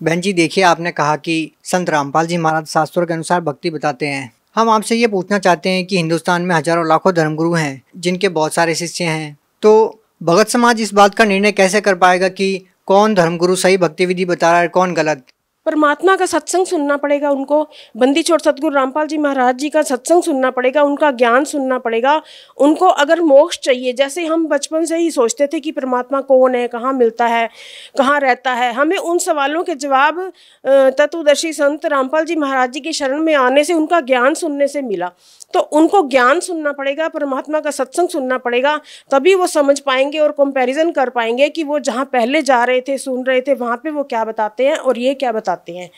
बहन जी, देखिए आपने कहा कि संत रामपाल जी महाराज शास्त्रों के अनुसार भक्ति बताते हैं। हम आपसे ये पूछना चाहते हैं कि हिंदुस्तान में हजारों लाखों धर्मगुरु हैं जिनके बहुत सारे शिष्य हैं, तो भगत समाज इस बात का निर्णय कैसे कर पाएगा कि कौन धर्मगुरु सही भक्ति विधि बता रहा है, कौन गलत? परमात्मा का सत्संग सुनना पड़ेगा उनको, बंदी छोड़ सतगुरु रामपाल जी महाराज जी का सत्संग सुनना पड़ेगा, उनका ज्ञान सुनना पड़ेगा। उनको अगर मोक्ष चाहिए, जैसे हम बचपन से ही सोचते थे कि परमात्मा कौन है, कहाँ मिलता है, कहाँ रहता है, हमें उन सवालों के जवाब तत्वदर्शी संत रामपाल जी महाराज जी की शरण में आने से, उनका ज्ञान सुनने से मिला। तो उनको ज्ञान सुनना पड़ेगा, परमात्मा का सत्संग सुनना पड़ेगा, तभी वो समझ पाएंगे और कंपैरिजन कर पाएंगे कि वो जहाँ पहले जा रहे थे, सुन रहे थे, वहाँ पे वो क्या बताते हैं और ये क्या बताते हैं।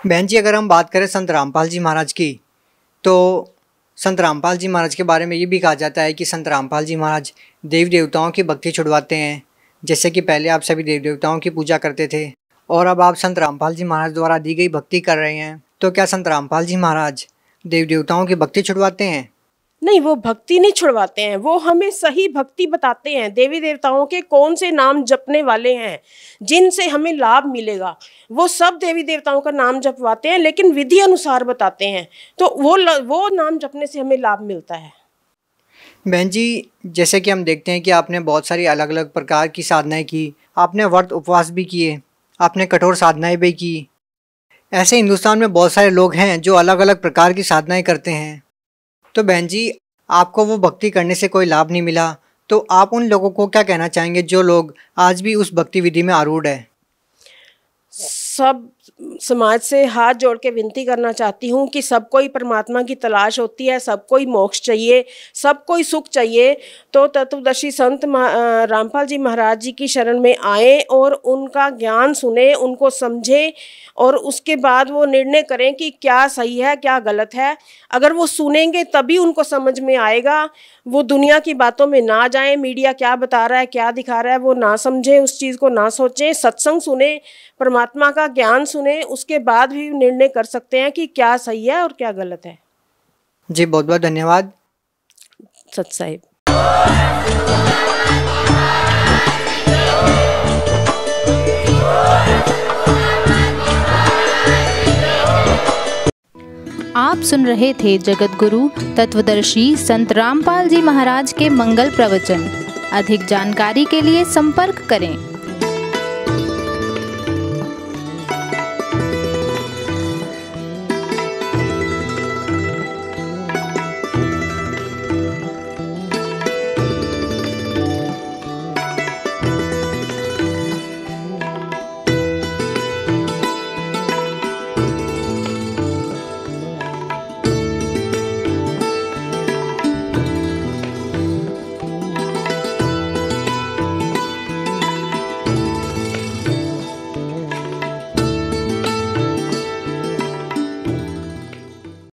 बहन जी, अगर हम बात करें संत रामपाल जी महाराज की, तो संत रामपाल जी महाराज के बारे में ये भी कहा जाता है कि संत रामपाल जी महाराज देव देवताओं की भक्ति छुड़वाते हैं। जैसे कि पहले आप सभी देव देवताओं की पूजा करते थे और अब आप संत रामपाल जी महाराज द्वारा दी गई भक्ति कर रहे हैं, तो क्या संत रामपाल जी महाराज देव देवताओं की भक्ति छुड़वाते हैं? नहीं, वो भक्ति नहीं छुड़वाते हैं, वो हमें सही भक्ति बताते हैं। देवी देवताओं के कौन से नाम जपने वाले हैं जिनसे हमें लाभ मिलेगा, वो सब देवी देवताओं का नाम जपवाते हैं, लेकिन विधि अनुसार बताते हैं, तो वो नाम जपने से हमें लाभ मिलता है। बहन जी, जैसे कि हम देखते हैं कि आपने बहुत सारी अलग अलग प्रकार की साधनाएं की, आपने व्रत उपवास भी किए, आपने कठोर साधनाएं भी की। ऐसे हिंदुस्तान में बहुत सारे लोग हैं जो अलग अलग प्रकार की साधनाएं करते हैं। तो बहन जी, आपको वो भक्ति करने से कोई लाभ नहीं मिला, तो आप उन लोगों को क्या कहना चाहेंगे जो लोग आज भी उस भक्ति विधि में आरूढ़ है? सब समाज से हाथ जोड़ के विनती करना चाहती हूँ कि सबको ही परमात्मा की तलाश होती है, सबको ही मोक्ष चाहिए, सबको ही सुख चाहिए। तो तत्वदर्शी संत रामपाल जी महाराज जी की शरण में आए और उनका ज्ञान सुने, उनको समझे और उसके बाद वो निर्णय करें कि क्या सही है, क्या गलत है। अगर वो सुनेंगे तभी उनको समझ में आएगा। वो दुनिया की बातों में ना जाएं, मीडिया क्या बता रहा है, क्या दिखा रहा है, वो ना समझें, उस चीज़ को ना सोचें। सत्संग सुने, परमात्मा का ज्ञान सुने, उसके बाद भी निर्णय कर सकते हैं कि क्या सही है और क्या गलत है। जी, बहुत बहुत धन्यवाद सत साहिब। आप सुन रहे थे जगत गुरु तत्वदर्शी संत रामपाल जी महाराज के मंगल प्रवचन। अधिक जानकारी के लिए संपर्क करें।